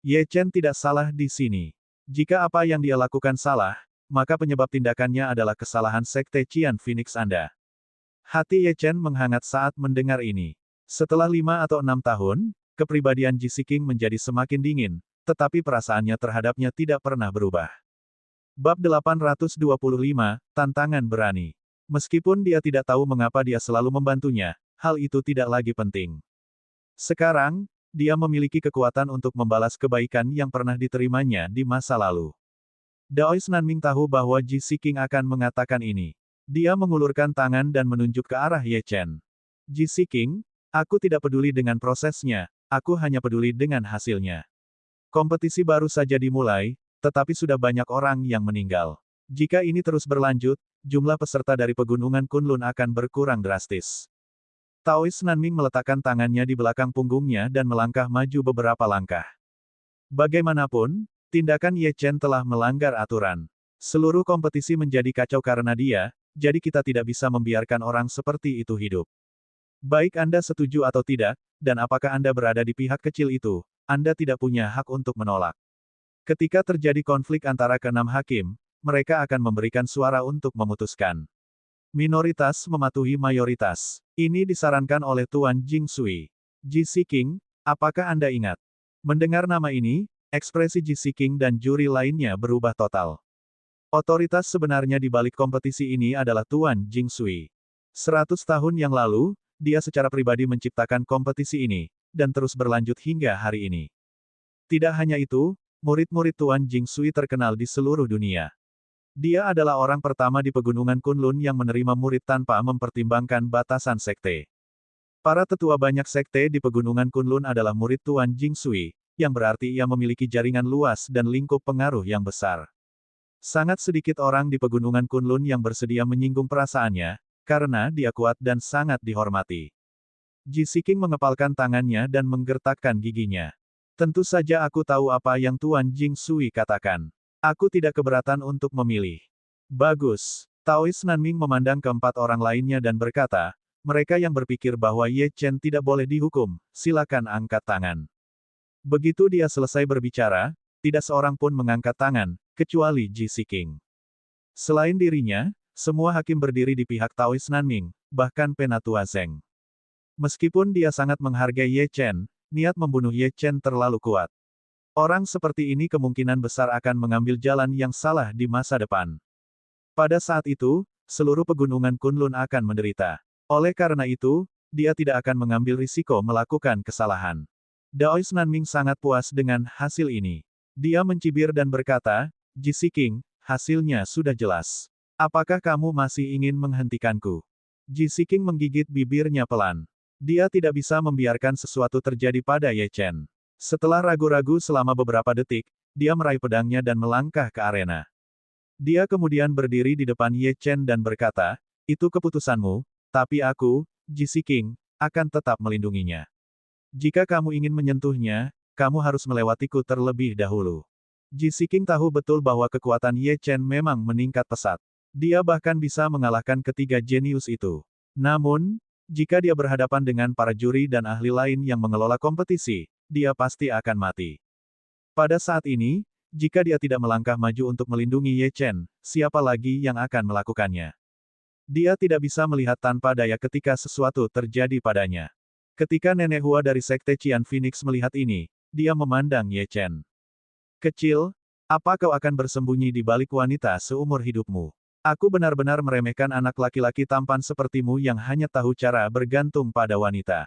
Ye Chen tidak salah di sini. Jika apa yang dia lakukan salah, maka penyebab tindakannya adalah kesalahan Sekte Qian Phoenix Anda. Hati Ye Chen menghangat saat mendengar ini. Setelah 5 atau 6 tahun, kepribadian Ji Siking menjadi semakin dingin, tetapi perasaannya terhadapnya tidak pernah berubah. Bab 825, Tantangan Berani. Meskipun dia tidak tahu mengapa dia selalu membantunya, hal itu tidak lagi penting. Sekarang, dia memiliki kekuatan untuk membalas kebaikan yang pernah diterimanya di masa lalu. Daois Nanming tahu bahwa Ji Siking akan mengatakan ini. Dia mengulurkan tangan dan menunjuk ke arah Ye Chen. Ji Siking, aku tidak peduli dengan prosesnya, aku hanya peduli dengan hasilnya. Kompetisi baru saja dimulai, tetapi sudah banyak orang yang meninggal. Jika ini terus berlanjut, jumlah peserta dari pegunungan Kunlun akan berkurang drastis. Taois Nanming meletakkan tangannya di belakang punggungnya dan melangkah maju beberapa langkah. Bagaimanapun, tindakan Ye Chen telah melanggar aturan. Seluruh kompetisi menjadi kacau karena dia, jadi kita tidak bisa membiarkan orang seperti itu hidup. Baik Anda setuju atau tidak, dan apakah Anda berada di pihak kecil itu, Anda tidak punya hak untuk menolak. Ketika terjadi konflik antara keenam hakim, mereka akan memberikan suara untuk memutuskan. Minoritas mematuhi mayoritas. Ini disarankan oleh Tuan Jing Sui. Ji Siking, apakah Anda ingat? Mendengar nama ini, ekspresi Ji Siking dan juri lainnya berubah total. Otoritas sebenarnya di balik kompetisi ini adalah Tuan Jing Sui. 100 tahun yang lalu, dia secara pribadi menciptakan kompetisi ini, dan terus berlanjut hingga hari ini. Tidak hanya itu, murid-murid Tuan Jing Sui terkenal di seluruh dunia. Dia adalah orang pertama di pegunungan Kunlun yang menerima murid tanpa mempertimbangkan batasan sekte. Para tetua banyak sekte di pegunungan Kunlun adalah murid Tuan Jing Sui, yang berarti ia memiliki jaringan luas dan lingkup pengaruh yang besar. Sangat sedikit orang di pegunungan Kunlun yang bersedia menyinggung perasaannya, karena dia kuat dan sangat dihormati. Ji Siking mengepalkan tangannya dan menggertakkan giginya. Tentu saja aku tahu apa yang Tuan Jing Sui katakan. Aku tidak keberatan untuk memilih. Bagus. Taois Nanming memandang keempat orang lainnya dan berkata, mereka yang berpikir bahwa Ye Chen tidak boleh dihukum, silakan angkat tangan. Begitu dia selesai berbicara, tidak seorang pun mengangkat tangan, kecuali Ji Siking. Selain dirinya, semua hakim berdiri di pihak Taois Nanming, bahkan Penatua Zeng. Meskipun dia sangat menghargai Ye Chen, niat membunuh Ye Chen terlalu kuat. Orang seperti ini kemungkinan besar akan mengambil jalan yang salah di masa depan. Pada saat itu, seluruh pegunungan Kunlun akan menderita. Oleh karena itu, dia tidak akan mengambil risiko melakukan kesalahan. Daois Nanming sangat puas dengan hasil ini. Dia mencibir dan berkata, Ji Siking, hasilnya sudah jelas. Apakah kamu masih ingin menghentikanku? Ji Siqing menggigit bibirnya pelan. Dia tidak bisa membiarkan sesuatu terjadi pada Ye Chen. Setelah ragu-ragu selama beberapa detik, dia meraih pedangnya dan melangkah ke arena. Dia kemudian berdiri di depan Ye Chen dan berkata, itu keputusanmu, tapi aku, Ji Siqing, akan tetap melindunginya. Jika kamu ingin menyentuhnya, kamu harus melewatiku terlebih dahulu. Ji Siqing tahu betul bahwa kekuatan Ye Chen memang meningkat pesat. Dia bahkan bisa mengalahkan ketiga jenius itu. Namun, jika dia berhadapan dengan para juri dan ahli lain yang mengelola kompetisi, dia pasti akan mati. Pada saat ini, jika dia tidak melangkah maju untuk melindungi Ye Chen, siapa lagi yang akan melakukannya? Dia tidak bisa melihat tanpa daya ketika sesuatu terjadi padanya. Ketika Nenek Hua dari Sekte Qian Phoenix melihat ini, dia memandang Ye Chen. Kecil, apa kau akan bersembunyi di balik wanita seumur hidupmu? Aku benar-benar meremehkan anak laki-laki tampan sepertimu yang hanya tahu cara bergantung pada wanita.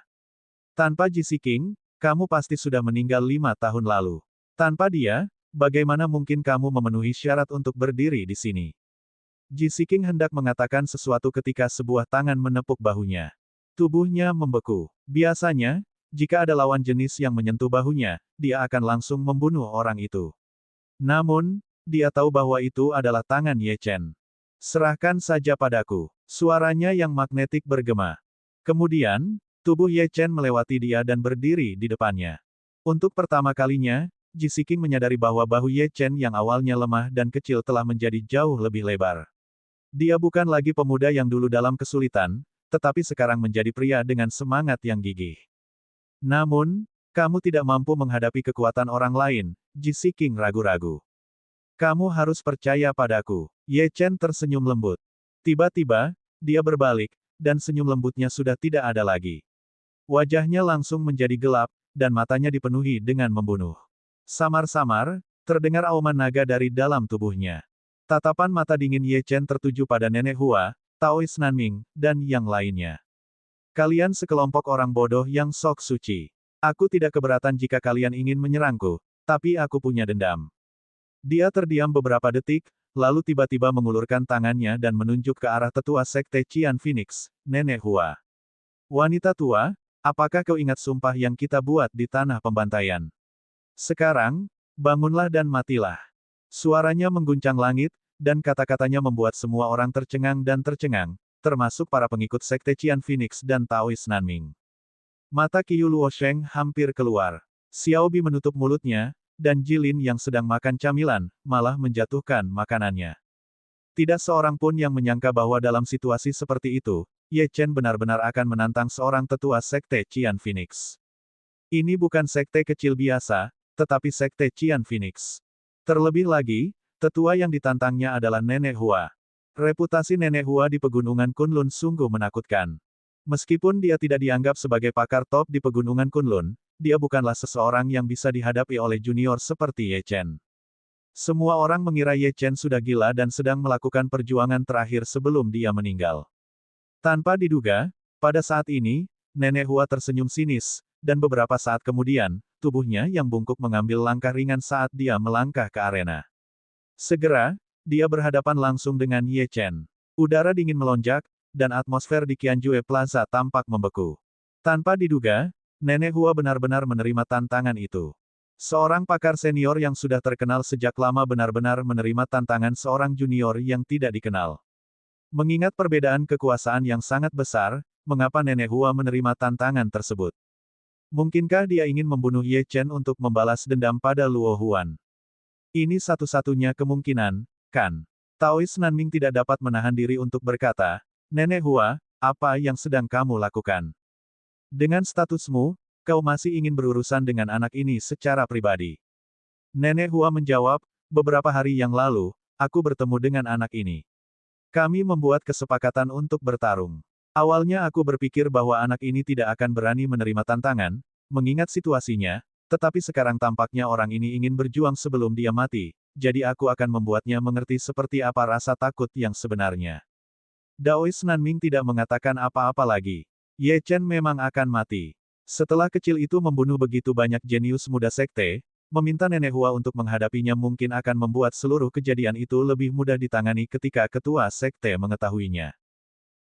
Tanpa Ji Siqing, kamu pasti sudah meninggal 5 tahun lalu. Tanpa dia, bagaimana mungkin kamu memenuhi syarat untuk berdiri di sini? Ji Siqing hendak mengatakan sesuatu ketika sebuah tangan menepuk bahunya. Tubuhnya membeku. Biasanya, jika ada lawan jenis yang menyentuh bahunya, dia akan langsung membunuh orang itu. Namun, dia tahu bahwa itu adalah tangan Ye Chen. Serahkan saja padaku. Suaranya yang magnetik bergema. Kemudian, tubuh Ye Chen melewati dia dan berdiri di depannya. Untuk pertama kalinya, Ji Siqing menyadari bahwa bahu Ye Chen yang awalnya lemah dan kecil telah menjadi jauh lebih lebar. Dia bukan lagi pemuda yang dulu dalam kesulitan, tetapi sekarang menjadi pria dengan semangat yang gigih. Namun, kamu tidak mampu menghadapi kekuatan orang lain, Ji Siqing ragu-ragu. Kamu harus percaya padaku. Ye Chen tersenyum lembut. Tiba-tiba, dia berbalik, dan senyum lembutnya sudah tidak ada lagi. Wajahnya langsung menjadi gelap, dan matanya dipenuhi dengan membunuh. Samar-samar, terdengar auman naga dari dalam tubuhnya. Tatapan mata dingin Ye Chen tertuju pada Nenek Hua, Taois Nanming, dan yang lainnya. Kalian sekelompok orang bodoh yang sok suci. Aku tidak keberatan jika kalian ingin menyerangku, tapi aku punya dendam. Dia terdiam beberapa detik, lalu tiba-tiba mengulurkan tangannya dan menunjuk ke arah tetua Sekte Qian Phoenix, Nenek Hua. Wanita tua, apakah kau ingat sumpah yang kita buat di tanah pembantaian? Sekarang, bangunlah dan matilah. Suaranya mengguncang langit, dan kata-katanya membuat semua orang tercengang dan tercengang, termasuk para pengikut Sekte Qian Phoenix dan Taois Nanming. Mata Qiu Luosheng hampir keluar. Xiao Bi menutup mulutnya, dan Jilin yang sedang makan camilan, malah menjatuhkan makanannya. Tidak seorang pun yang menyangka bahwa dalam situasi seperti itu, Ye Chen benar-benar akan menantang seorang tetua Sekte Qian Phoenix. Ini bukan sekte kecil biasa, tetapi Sekte Qian Phoenix. Terlebih lagi, tetua yang ditantangnya adalah Nenek Hua. Reputasi Nenek Hua di Pegunungan Kunlun sungguh menakutkan. Meskipun dia tidak dianggap sebagai pakar top di Pegunungan Kunlun, dia bukanlah seseorang yang bisa dihadapi oleh junior seperti Ye Chen. Semua orang mengira Ye Chen sudah gila dan sedang melakukan perjuangan terakhir sebelum dia meninggal. Tanpa diduga, pada saat ini, Nenek Hua tersenyum sinis, dan beberapa saat kemudian, tubuhnya yang bungkuk mengambil langkah ringan saat dia melangkah ke arena. Segera, dia berhadapan langsung dengan Ye Chen. Udara dingin melonjak, dan atmosfer di Qianjue Plaza tampak membeku. Tanpa diduga, Nenek Hua benar-benar menerima tantangan itu. Seorang pakar senior yang sudah terkenal sejak lama benar-benar menerima tantangan seorang junior yang tidak dikenal. Mengingat perbedaan kekuasaan yang sangat besar, mengapa Nenek Hua menerima tantangan tersebut? Mungkinkah dia ingin membunuh Ye Chen untuk membalas dendam pada Luo Huan? Ini satu-satunya kemungkinan, kan? Taois Nanming tidak dapat menahan diri untuk berkata, Nenek Hua, apa yang sedang kamu lakukan? Dengan statusmu, kau masih ingin berurusan dengan anak ini secara pribadi. Nenek Hua menjawab, beberapa hari yang lalu, aku bertemu dengan anak ini. Kami membuat kesepakatan untuk bertarung. Awalnya aku berpikir bahwa anak ini tidak akan berani menerima tantangan, mengingat situasinya, tetapi sekarang tampaknya orang ini ingin berjuang sebelum dia mati, jadi aku akan membuatnya mengerti seperti apa rasa takut yang sebenarnya. Daois Nanming tidak mengatakan apa-apa lagi. Ye Chen memang akan mati. Setelah kecil itu membunuh begitu banyak jenius muda sekte, Meminta Nenek Hua untuk menghadapinya mungkin akan membuat seluruh kejadian itu lebih mudah ditangani ketika ketua sekte mengetahuinya.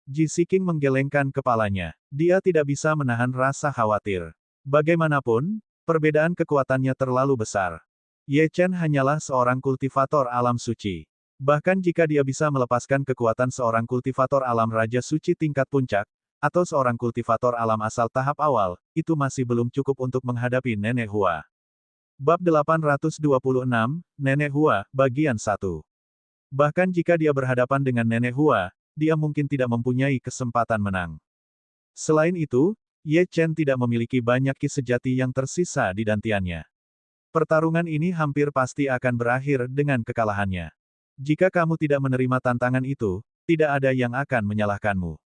Ji Siking menggelengkan kepalanya. Dia tidak bisa menahan rasa khawatir. Bagaimanapun, perbedaan kekuatannya terlalu besar. Ye Chen hanyalah seorang kultivator alam suci. Bahkan jika dia bisa melepaskan kekuatan seorang kultivator alam Raja Suci tingkat puncak, atau seorang kultivator alam asal tahap awal, itu masih belum cukup untuk menghadapi Nenek Hua. Bab 826, Nenek Hua, Bagian 1. Bahkan jika dia berhadapan dengan Nenek Hua, dia mungkin tidak mempunyai kesempatan menang. Selain itu, Ye Chen tidak memiliki banyak ki sejati yang tersisa di dantiannya. Pertarungan ini hampir pasti akan berakhir dengan kekalahannya. Jika kamu tidak menerima tantangan itu, tidak ada yang akan menyalahkanmu.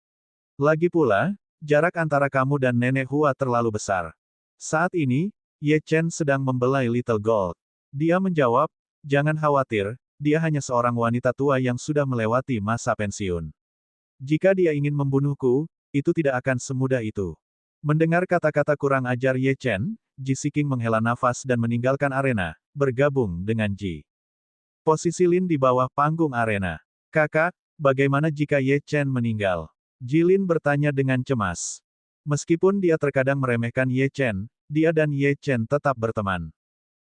Lagi pula, jarak antara kamu dan Nenek Hua terlalu besar. Saat ini, Ye Chen sedang membelai Little Gold. Dia menjawab, jangan khawatir, dia hanya seorang wanita tua yang sudah melewati masa pensiun. Jika dia ingin membunuhku, itu tidak akan semudah itu. Mendengar kata-kata kurang ajar Ye Chen, Ji Siking menghela nafas dan meninggalkan arena, bergabung dengan Ji. Posisi Lin di bawah panggung arena. Kakak, bagaimana jika Ye Chen meninggal? Jilin bertanya dengan cemas. Meskipun dia terkadang meremehkan Ye Chen, dia dan Ye Chen tetap berteman.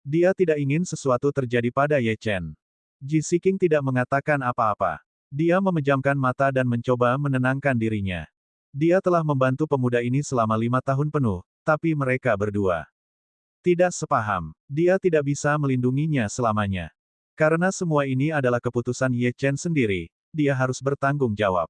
Dia tidak ingin sesuatu terjadi pada Ye Chen. Ji Siking tidak mengatakan apa-apa. Dia memejamkan mata dan mencoba menenangkan dirinya. Dia telah membantu pemuda ini selama 5 tahun penuh, tapi mereka berdua tidak sepaham. Dia tidak bisa melindunginya selamanya. Karena semua ini adalah keputusan Ye Chen sendiri, dia harus bertanggung jawab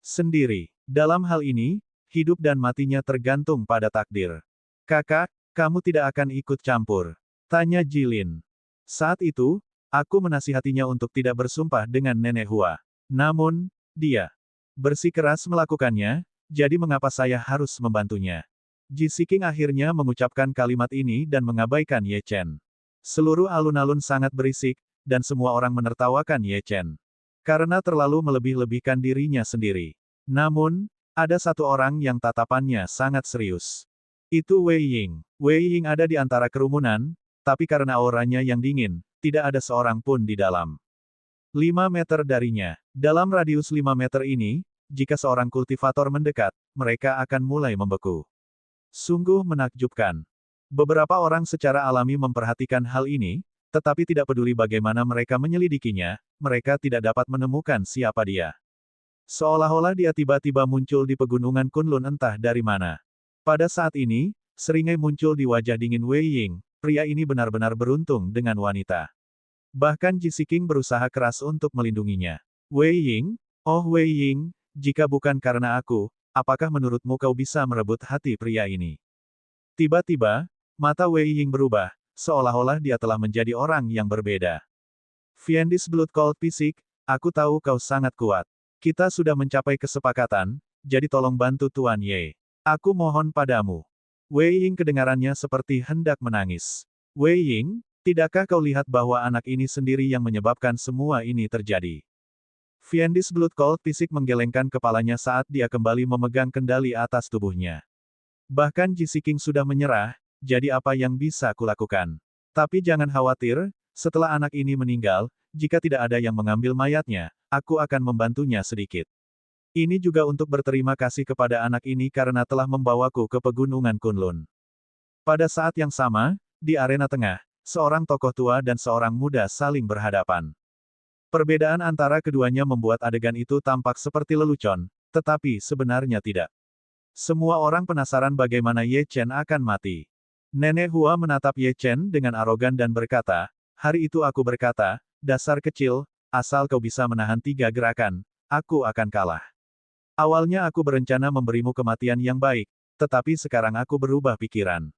sendiri. Dalam hal ini, hidup dan matinya tergantung pada takdir. Kakak, kamu tidak akan ikut campur? Tanya Jilin. Saat itu, aku menasihatinya untuk tidak bersumpah dengan Nenek Hua. Namun, dia bersikeras melakukannya, jadi mengapa saya harus membantunya? Ji Siking akhirnya mengucapkan kalimat ini dan mengabaikan Ye Chen. Seluruh alun-alun sangat berisik, dan semua orang menertawakan Ye Chen. Karena terlalu melebih-lebihkan dirinya sendiri. Namun, ada satu orang yang tatapannya sangat serius. Itu Wei Ying. Wei Ying ada di antara kerumunan, tapi karena auranya yang dingin, tidak ada seorang pun di dalam 5 meter darinya. Dalam radius 5 meter ini, jika seorang kultivator mendekat, mereka akan mulai membeku. Sungguh menakjubkan. Beberapa orang secara alami memperhatikan hal ini, tetapi tidak peduli bagaimana mereka menyelidikinya, mereka tidak dapat menemukan siapa dia. Seolah-olah dia tiba-tiba muncul di pegunungan Kunlun entah dari mana. Pada saat ini, seringai muncul di wajah dingin Wei Ying, pria ini benar-benar beruntung dengan wanita. Bahkan Ji Siking berusaha keras untuk melindunginya. Wei Ying, oh Wei Ying, jika bukan karena aku, apakah menurutmu kau bisa merebut hati pria ini? Tiba-tiba, mata Wei Ying berubah, seolah-olah dia telah menjadi orang yang berbeda. Fiendis Blood Cold Fisik, aku tahu kau sangat kuat. Kita sudah mencapai kesepakatan, jadi tolong bantu Tuan Ye. Aku mohon padamu. Wei Ying kedengarannya seperti hendak menangis. Wei Ying, tidakkah kau lihat bahwa anak ini sendiri yang menyebabkan semua ini terjadi? Fiendis Blood Cold Fisik menggelengkan kepalanya saat dia kembali memegang kendali atas tubuhnya. Bahkan Ji Siking sudah menyerah, jadi apa yang bisa kulakukan? Tapi jangan khawatir, setelah anak ini meninggal, jika tidak ada yang mengambil mayatnya, aku akan membantunya sedikit. Ini juga untuk berterima kasih kepada anak ini karena telah membawaku ke pegunungan Kunlun. Pada saat yang sama, di arena tengah, seorang tokoh tua dan seorang muda saling berhadapan. Perbedaan antara keduanya membuat adegan itu tampak seperti lelucon, tetapi sebenarnya tidak. Semua orang penasaran bagaimana Ye Chen akan mati. Nenek Hua menatap Ye Chen dengan arogan dan berkata, hari itu aku berkata, dasar kecil, asal kau bisa menahan 3 gerakan, aku akan kalah. Awalnya aku berencana memberimu kematian yang baik, tetapi sekarang aku berubah pikiran.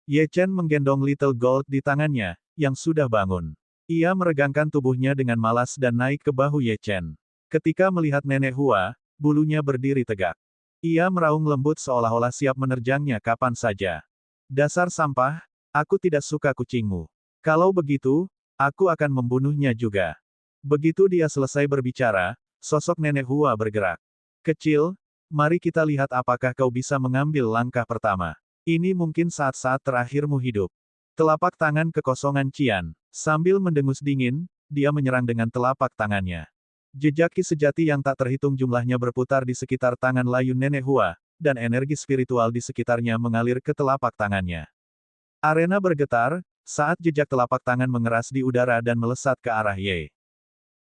Ye Chen menggendong Little Gold di tangannya, yang sudah bangun. Ia meregangkan tubuhnya dengan malas dan naik ke bahu Ye Chen. Ketika melihat Nenek Hua, bulunya berdiri tegak. Ia meraung lembut seolah-olah siap menerjangnya kapan saja. Dasar sampah, aku tidak suka kucingmu. Kalau begitu, aku akan membunuhnya juga. Begitu dia selesai berbicara, sosok Nenek Hua bergerak. Kecil, mari kita lihat apakah kau bisa mengambil langkah pertama. Ini mungkin saat-saat terakhirmu hidup. Telapak tangan kekosongan Qian. Sambil mendengus dingin, dia menyerang dengan telapak tangannya. Jejak ki sejati yang tak terhitung jumlahnya berputar di sekitar tangan layu Nenek Hua, dan energi spiritual di sekitarnya mengalir ke telapak tangannya. Arena bergetar, saat jejak telapak tangan mengeras di udara dan melesat ke arah Ye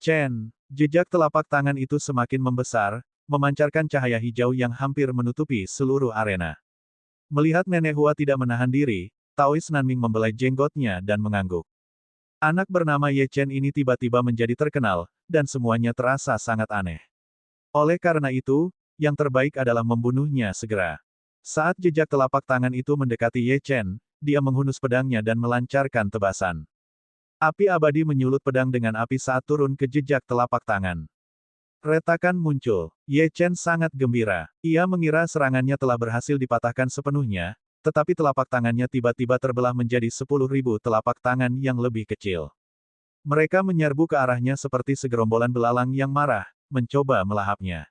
Chen. Jejak telapak tangan itu semakin membesar, memancarkan cahaya hijau yang hampir menutupi seluruh arena. Melihat Nenek Hua tidak menahan diri, Taois Nanming membelai jenggotnya dan mengangguk. Anak bernama Ye Chen ini tiba-tiba menjadi terkenal, dan semuanya terasa sangat aneh. Oleh karena itu, yang terbaik adalah membunuhnya segera. Saat jejak telapak tangan itu mendekati Ye Chen, dia menghunus pedangnya dan melancarkan tebasan. Api abadi menyulut pedang dengan api saat turun ke jejak telapak tangan. Retakan muncul. Ye Chen sangat gembira. Ia mengira serangannya telah berhasil dipatahkan sepenuhnya, tetapi telapak tangannya tiba-tiba terbelah menjadi 10.000 telapak tangan yang lebih kecil. Mereka menyerbu ke arahnya seperti segerombolan belalang yang marah, mencoba melahapnya.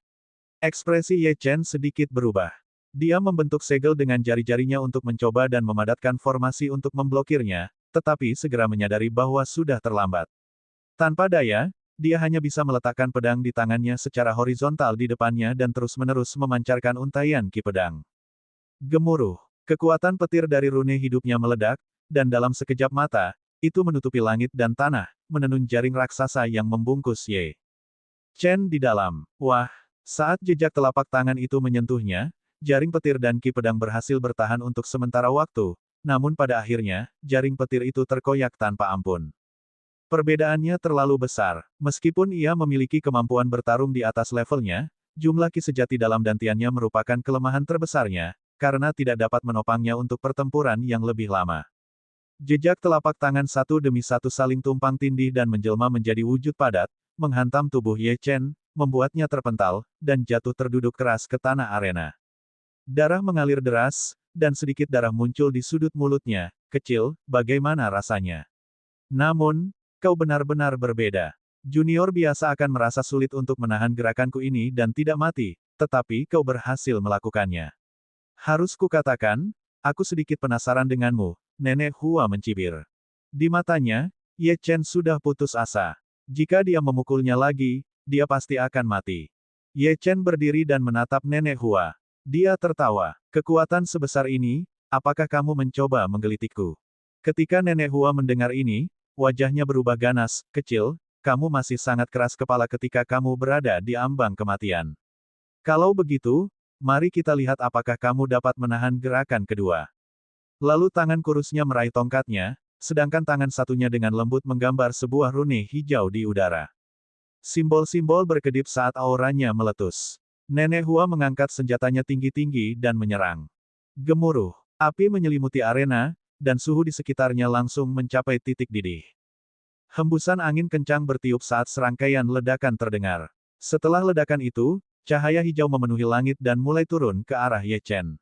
Ekspresi Ye Chen sedikit berubah. Dia membentuk segel dengan jari-jarinya untuk mencoba dan memadatkan formasi untuk memblokirnya, tetapi segera menyadari bahwa sudah terlambat. Tanpa daya, dia hanya bisa meletakkan pedang di tangannya secara horizontal di depannya dan terus-menerus memancarkan untaian ki pedang. Gemuruh. Kekuatan petir dari rune hidupnya meledak, dan dalam sekejap mata, itu menutupi langit dan tanah, menenun jaring raksasa yang membungkus Ye Chen di dalam. Wah! Saat jejak telapak tangan itu menyentuhnya, jaring petir dan ki pedang berhasil bertahan untuk sementara waktu, namun pada akhirnya, jaring petir itu terkoyak tanpa ampun. Perbedaannya terlalu besar. Meskipun ia memiliki kemampuan bertarung di atas levelnya, jumlah ki sejati dalam dantiannya merupakan kelemahan terbesarnya, karena tidak dapat menopangnya untuk pertempuran yang lebih lama. Jejak telapak tangan satu demi satu saling tumpang tindih dan menjelma menjadi wujud padat, menghantam tubuh Ye Chen, membuatnya terpental, dan jatuh terduduk keras ke tanah arena. Darah mengalir deras, dan sedikit darah muncul di sudut mulutnya. Kecil, bagaimana rasanya? Namun, kau benar-benar berbeda. Junior biasa akan merasa sulit untuk menahan gerakanku ini dan tidak mati, tetapi kau berhasil melakukannya. Harus kukatakan, aku sedikit penasaran denganmu, Nenek Hua mencibir. Di matanya, Ye Chen sudah putus asa. Jika dia memukulnya lagi, dia pasti akan mati. Ye Chen berdiri dan menatap Nenek Hua. Dia tertawa. Kekuatan sebesar ini, apakah kamu mencoba menggelitikku? Ketika Nenek Hua mendengar ini, wajahnya berubah ganas, kecil, kamu masih sangat keras kepala ketika kamu berada di ambang kematian. Kalau begitu, mari kita lihat apakah kamu dapat menahan gerakan kedua. Lalu tangan kurusnya meraih tongkatnya, sedangkan tangan satunya dengan lembut menggambar sebuah rune hijau di udara. Simbol-simbol berkedip saat auranya meletus. Nenek Hua mengangkat senjatanya tinggi-tinggi dan menyerang. Gemuruh. Api menyelimuti arena, dan suhu di sekitarnya langsung mencapai titik didih. Hembusan angin kencang bertiup saat serangkaian ledakan terdengar. Setelah ledakan itu, cahaya hijau memenuhi langit dan mulai turun ke arah Ye Chen.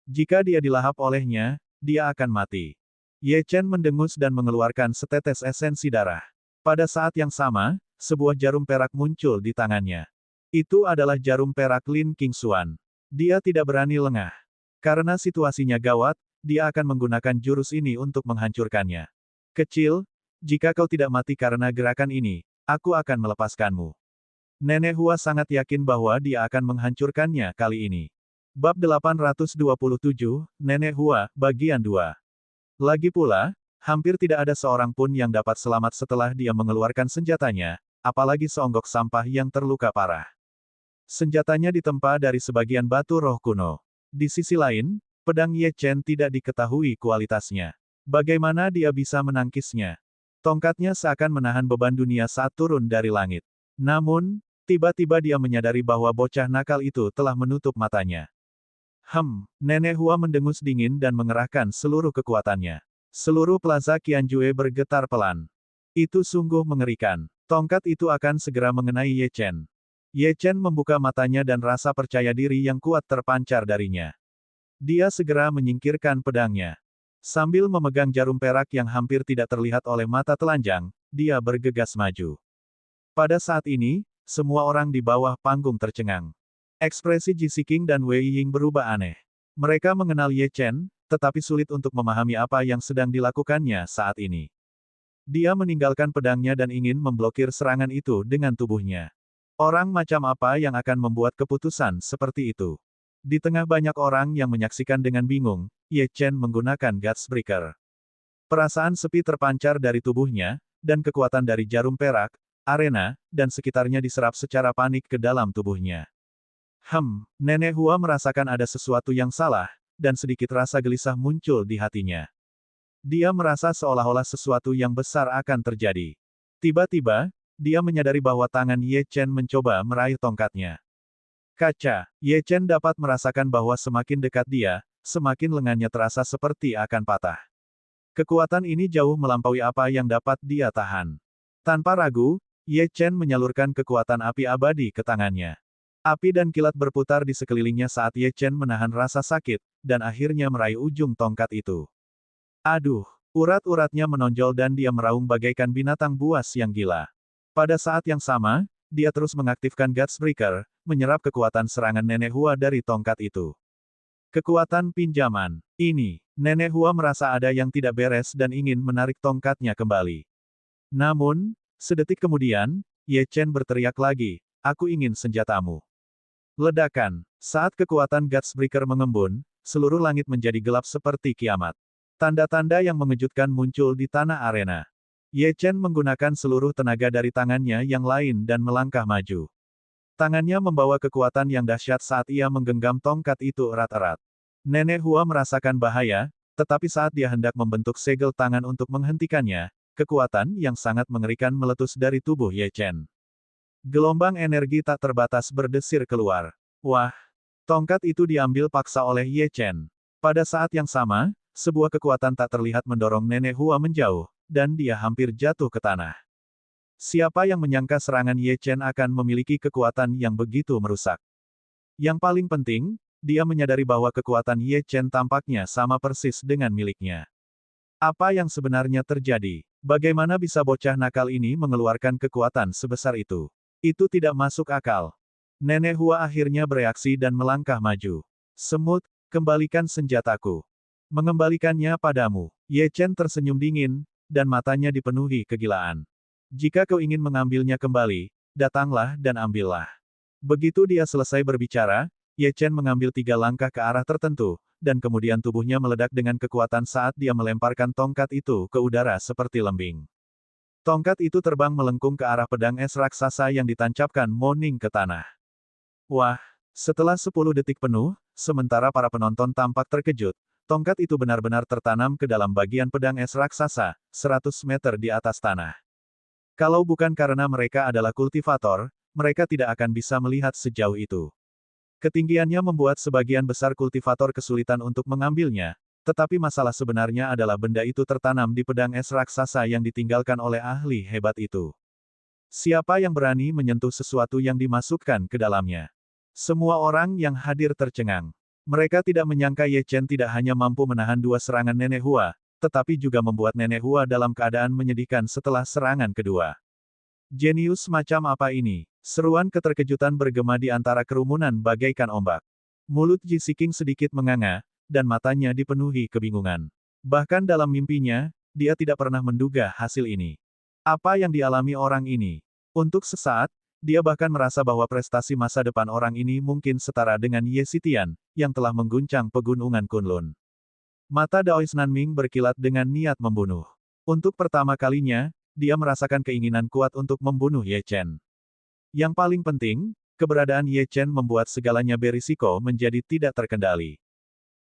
Jika dia dilahap olehnya, dia akan mati. Ye Chen mendengus dan mengeluarkan setetes esensi darah. Pada saat yang sama, sebuah jarum perak muncul di tangannya. Itu adalah jarum perak Lin Qingxuan. Dia tidak berani lengah. Karena situasinya gawat, dia akan menggunakan jurus ini untuk menghancurkannya. Kecil, jika kau tidak mati karena gerakan ini, aku akan melepaskanmu. Nenek Hua sangat yakin bahwa dia akan menghancurkannya kali ini. Bab 827, Nenek Hua, Bagian 2. Lagi pula, hampir tidak ada seorang pun yang dapat selamat setelah dia mengeluarkan senjatanya, apalagi seonggok sampah yang terluka parah. Senjatanya ditempa dari sebagian batu roh kuno. Di sisi lain, pedang Ye Chen tidak diketahui kualitasnya. Bagaimana dia bisa menangkisnya? Tongkatnya seakan menahan beban dunia saat turun dari langit. Namun, tiba-tiba dia menyadari bahwa bocah nakal itu telah menutup matanya. Nenek Hua mendengus dingin dan mengerahkan seluruh kekuatannya. Seluruh plaza Qianjue bergetar pelan. Itu sungguh mengerikan. Tongkat itu akan segera mengenai Ye Chen. Ye Chen membuka matanya dan rasa percaya diri yang kuat terpancar darinya. Dia segera menyingkirkan pedangnya. Sambil memegang jarum perak yang hampir tidak terlihat oleh mata telanjang, dia bergegas maju. Pada saat ini, semua orang di bawah panggung tercengang. Ekspresi Ji Siqing dan Wei Ying berubah aneh. Mereka mengenal Ye Chen, tetapi sulit untuk memahami apa yang sedang dilakukannya saat ini. Dia meninggalkan pedangnya dan ingin memblokir serangan itu dengan tubuhnya. Orang macam apa yang akan membuat keputusan seperti itu? Di tengah banyak orang yang menyaksikan dengan bingung, Ye Chen menggunakan Gutsbreaker. Perasaan sepi terpancar dari tubuhnya, dan kekuatan dari jarum perak, arena, dan sekitarnya diserap secara panik ke dalam tubuhnya. Nenek Hua merasakan ada sesuatu yang salah, dan sedikit rasa gelisah muncul di hatinya. Dia merasa seolah-olah sesuatu yang besar akan terjadi. Tiba-tiba, dia menyadari bahwa tangan Ye Chen mencoba meraih tongkatnya. Kaca, Ye Chen dapat merasakan bahwa semakin dekat dia, semakin lengannya terasa seperti akan patah. Kekuatan ini jauh melampaui apa yang dapat dia tahan. Tanpa ragu, Ye Chen menyalurkan kekuatan api abadi ke tangannya. Api dan kilat berputar di sekelilingnya saat Ye Chen menahan rasa sakit, dan akhirnya meraih ujung tongkat itu. Aduh, urat-uratnya menonjol dan dia meraung bagaikan binatang buas yang gila. Pada saat yang sama, dia terus mengaktifkan Gutsbreaker, menyerap kekuatan serangan Nenek Hua dari tongkat itu. Kekuatan pinjaman. Ini, Nenek Hua merasa ada yang tidak beres dan ingin menarik tongkatnya kembali. Namun, sedetik kemudian, Ye Chen berteriak lagi, "Aku ingin senjatamu." Ledakan. Saat kekuatan Gutsbreaker mengembun, seluruh langit menjadi gelap seperti kiamat. Tanda-tanda yang mengejutkan muncul di tanah arena. Ye Chen menggunakan seluruh tenaga dari tangannya yang lain dan melangkah maju. Tangannya membawa kekuatan yang dahsyat saat ia menggenggam tongkat itu erat-erat. Nenek Hua merasakan bahaya, tetapi saat dia hendak membentuk segel tangan untuk menghentikannya, kekuatan yang sangat mengerikan meletus dari tubuh Ye Chen. Gelombang energi tak terbatas berdesir keluar. Wah! Tongkat itu diambil paksa oleh Ye Chen. Pada saat yang sama, sebuah kekuatan tak terlihat mendorong Nenek Hua menjauh, dan dia hampir jatuh ke tanah. Siapa yang menyangka serangan Ye Chen akan memiliki kekuatan yang begitu merusak? Yang paling penting, dia menyadari bahwa kekuatan Ye Chen tampaknya sama persis dengan miliknya. Apa yang sebenarnya terjadi? Bagaimana bisa bocah nakal ini mengeluarkan kekuatan sebesar itu? Itu tidak masuk akal. Nenek Hua akhirnya bereaksi dan melangkah maju. Semut, kembalikan senjataku. Mengembalikannya padamu. Ye Chen tersenyum dingin, dan matanya dipenuhi kegilaan. Jika kau ingin mengambilnya kembali, datanglah dan ambillah. Begitu dia selesai berbicara, Ye Chen mengambil 3 langkah ke arah tertentu, dan kemudian tubuhnya meledak dengan kekuatan saat dia melemparkan tongkat itu ke udara seperti lembing. Tongkat itu terbang melengkung ke arah pedang es raksasa yang ditancapkan Mo Ning ke tanah. Wah! Setelah 10 detik penuh, sementara para penonton tampak terkejut, tongkat itu benar-benar tertanam ke dalam bagian pedang es raksasa, 100 meter di atas tanah. Kalau bukan karena mereka adalah kultivator, mereka tidak akan bisa melihat sejauh itu. Ketinggiannya membuat sebagian besar kultivator kesulitan untuk mengambilnya, tetapi masalah sebenarnya adalah benda itu tertanam di pedang es raksasa yang ditinggalkan oleh ahli hebat itu. Siapa yang berani menyentuh sesuatu yang dimasukkan ke dalamnya? Semua orang yang hadir tercengang. Mereka tidak menyangka Ye Chen tidak hanya mampu menahan 2 serangan Nenek Hua, tetapi juga membuat Nenek Hua dalam keadaan menyedihkan setelah serangan kedua. Jenius macam apa ini? Seruan keterkejutan bergema di antara kerumunan bagaikan ombak. Mulut Ji Siking sedikit menganga, dan matanya dipenuhi kebingungan. Bahkan dalam mimpinya, dia tidak pernah menduga hasil ini. Apa yang dialami orang ini? Untuk sesaat, dia bahkan merasa bahwa prestasi masa depan orang ini mungkin setara dengan Ye Xitian, yang telah mengguncang pegunungan Kunlun. Mata Daois Nanming berkilat dengan niat membunuh. Untuk pertama kalinya, dia merasakan keinginan kuat untuk membunuh Ye Chen. Yang paling penting, keberadaan Ye Chen membuat segalanya berisiko menjadi tidak terkendali.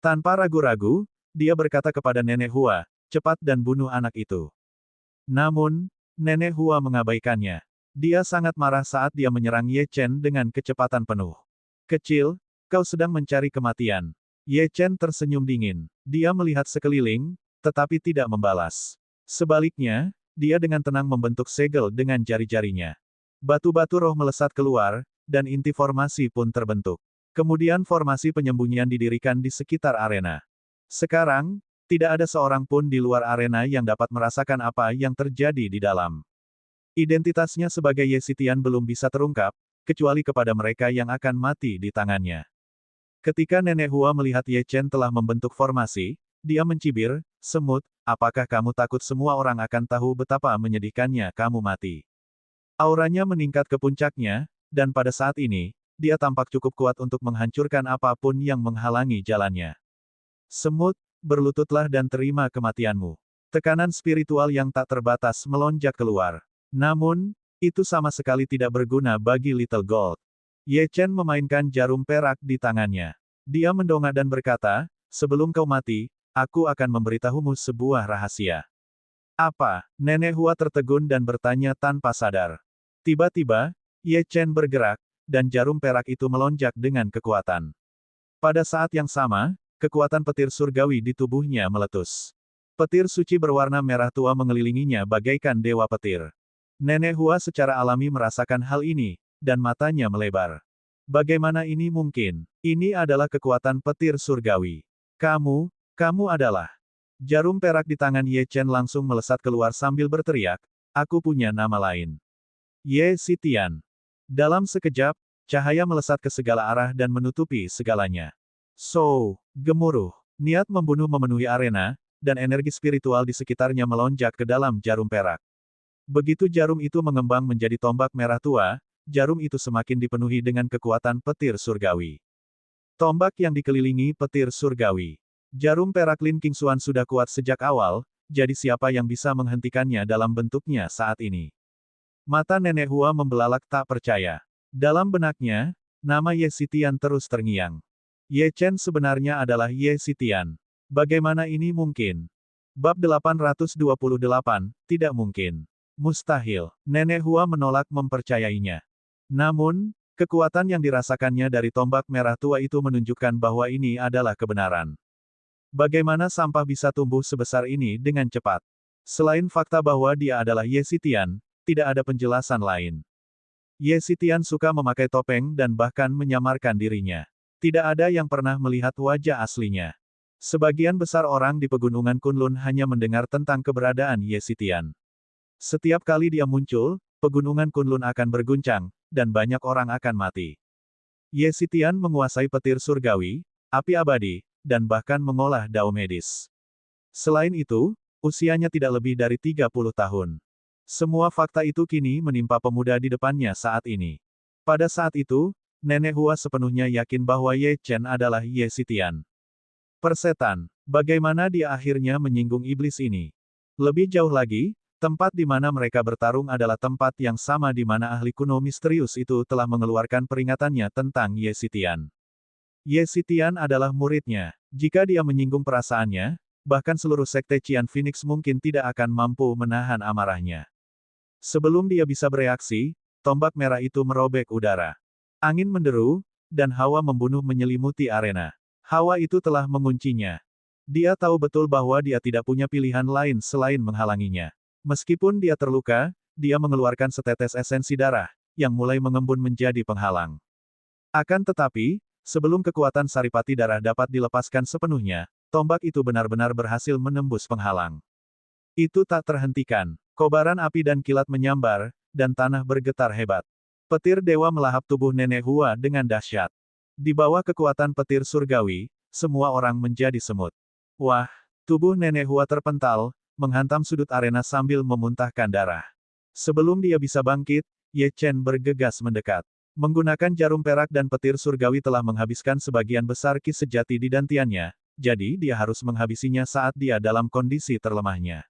Tanpa ragu-ragu, dia berkata kepada Nenek Hua, "Cepat dan bunuh anak itu." Namun, Nenek Hua mengabaikannya. Dia sangat marah saat dia menyerang Ye Chen dengan kecepatan penuh. "Kecil, kau sedang mencari kematian." Ye Chen tersenyum dingin. Dia melihat sekeliling, tetapi tidak membalas. Sebaliknya, dia dengan tenang membentuk segel dengan jari-jarinya. Batu-batu roh melesat keluar, dan inti formasi pun terbentuk. Kemudian formasi penyembunyian didirikan di sekitar arena. Sekarang, tidak ada seorang pun di luar arena yang dapat merasakan apa yang terjadi di dalam. Identitasnya sebagai Ye Xitian belum bisa terungkap, kecuali kepada mereka yang akan mati di tangannya. Ketika Nenek Hua melihat Ye Chen telah membentuk formasi, Dia mencibir, "Semut, apakah kamu takut semua orang akan tahu betapa menyedihkannya kamu mati?" Auranya meningkat ke puncaknya, dan pada saat ini, dia tampak cukup kuat untuk menghancurkan apapun yang menghalangi jalannya. Semut, berlututlah dan terima kematianmu. Tekanan spiritual yang tak terbatas melonjak keluar. Namun, itu sama sekali tidak berguna bagi Little Gold. Ye Chen memainkan jarum perak di tangannya. Dia mendongak dan berkata, "Sebelum kau mati, aku akan memberitahumu sebuah rahasia." "Apa?" Nenek Hua tertegun dan bertanya tanpa sadar. Tiba-tiba, Ye Chen bergerak, dan jarum perak itu melonjak dengan kekuatan. Pada saat yang sama, kekuatan petir surgawi di tubuhnya meletus. Petir suci berwarna merah tua mengelilinginya bagaikan dewa petir. Nenek Hua secara alami merasakan hal ini, dan matanya melebar. Bagaimana ini mungkin? Ini adalah kekuatan petir surgawi. Kamu adalah... Jarum perak di tangan Ye Chen langsung melesat keluar sambil berteriak, "Aku punya nama lain. Ye Xitian." Dalam sekejap, cahaya melesat ke segala arah dan menutupi segalanya. Gemuruh. Niat membunuh memenuhi arena, dan energi spiritual di sekitarnya melonjak ke dalam jarum perak. Begitu jarum itu mengembang menjadi tombak merah tua, jarum itu semakin dipenuhi dengan kekuatan petir surgawi. Tombak yang dikelilingi petir surgawi. Jarum perak Lin Qingxuan sudah kuat sejak awal, jadi siapa yang bisa menghentikannya dalam bentuknya saat ini? Mata Nenek Hua membelalak tak percaya. Dalam benaknya, nama Ye Xitian terus terngiang. Ye Chen sebenarnya adalah Ye Xitian. Bagaimana ini mungkin? Bab 828, tidak mungkin. Mustahil. Nenek Hua menolak mempercayainya. Namun, kekuatan yang dirasakannya dari tombak merah tua itu menunjukkan bahwa ini adalah kebenaran. Bagaimana sampah bisa tumbuh sebesar ini dengan cepat? Selain fakta bahwa dia adalah Ye Xitian, tidak ada penjelasan lain. Ye Xitian suka memakai topeng dan bahkan menyamarkan dirinya. Tidak ada yang pernah melihat wajah aslinya. Sebagian besar orang di pegunungan Kunlun hanya mendengar tentang keberadaan Ye Xitian. Setiap kali dia muncul, pegunungan Kunlun akan berguncang, dan banyak orang akan mati. Ye Xitian menguasai petir surgawi, api abadi, dan bahkan mengolah dao medis. Selain itu, usianya tidak lebih dari 30 tahun. Semua fakta itu kini menimpa pemuda di depannya saat ini. Pada saat itu, Nenek Hua sepenuhnya yakin bahwa Ye Chen adalah Ye Xitian. Persetan, bagaimana dia akhirnya menyinggung iblis ini? Lebih jauh lagi, tempat di mana mereka bertarung adalah tempat yang sama di mana ahli kuno misterius itu telah mengeluarkan peringatannya tentang Ye Xitian. Ye Xitian adalah muridnya. Jika dia menyinggung perasaannya, bahkan seluruh sekte Qian Phoenix mungkin tidak akan mampu menahan amarahnya. Sebelum dia bisa bereaksi, tombak merah itu merobek udara. Angin menderu, dan hawa membunuh menyelimuti arena. Hawa itu telah menguncinya. Dia tahu betul bahwa dia tidak punya pilihan lain selain menghalanginya. Meskipun dia terluka, dia mengeluarkan setetes esensi darah, yang mulai mengembun menjadi penghalang. Akan tetapi, sebelum kekuatan saripati darah dapat dilepaskan sepenuhnya, tombak itu benar-benar berhasil menembus penghalang. Itu tak terhentikan. Kobaran api dan kilat menyambar, dan tanah bergetar hebat. Petir dewa melahap tubuh Nenek Hua dengan dahsyat. Di bawah kekuatan petir surgawi, semua orang menjadi semut. Wah, tubuh Nenek Hua terpental, menghantam sudut arena sambil memuntahkan darah. Sebelum dia bisa bangkit, Ye Chen bergegas mendekat. Menggunakan jarum perak dan petir surgawi telah menghabiskan sebagian besar ki sejati di dantiannya, jadi dia harus menghabisinya saat dia dalam kondisi terlemahnya.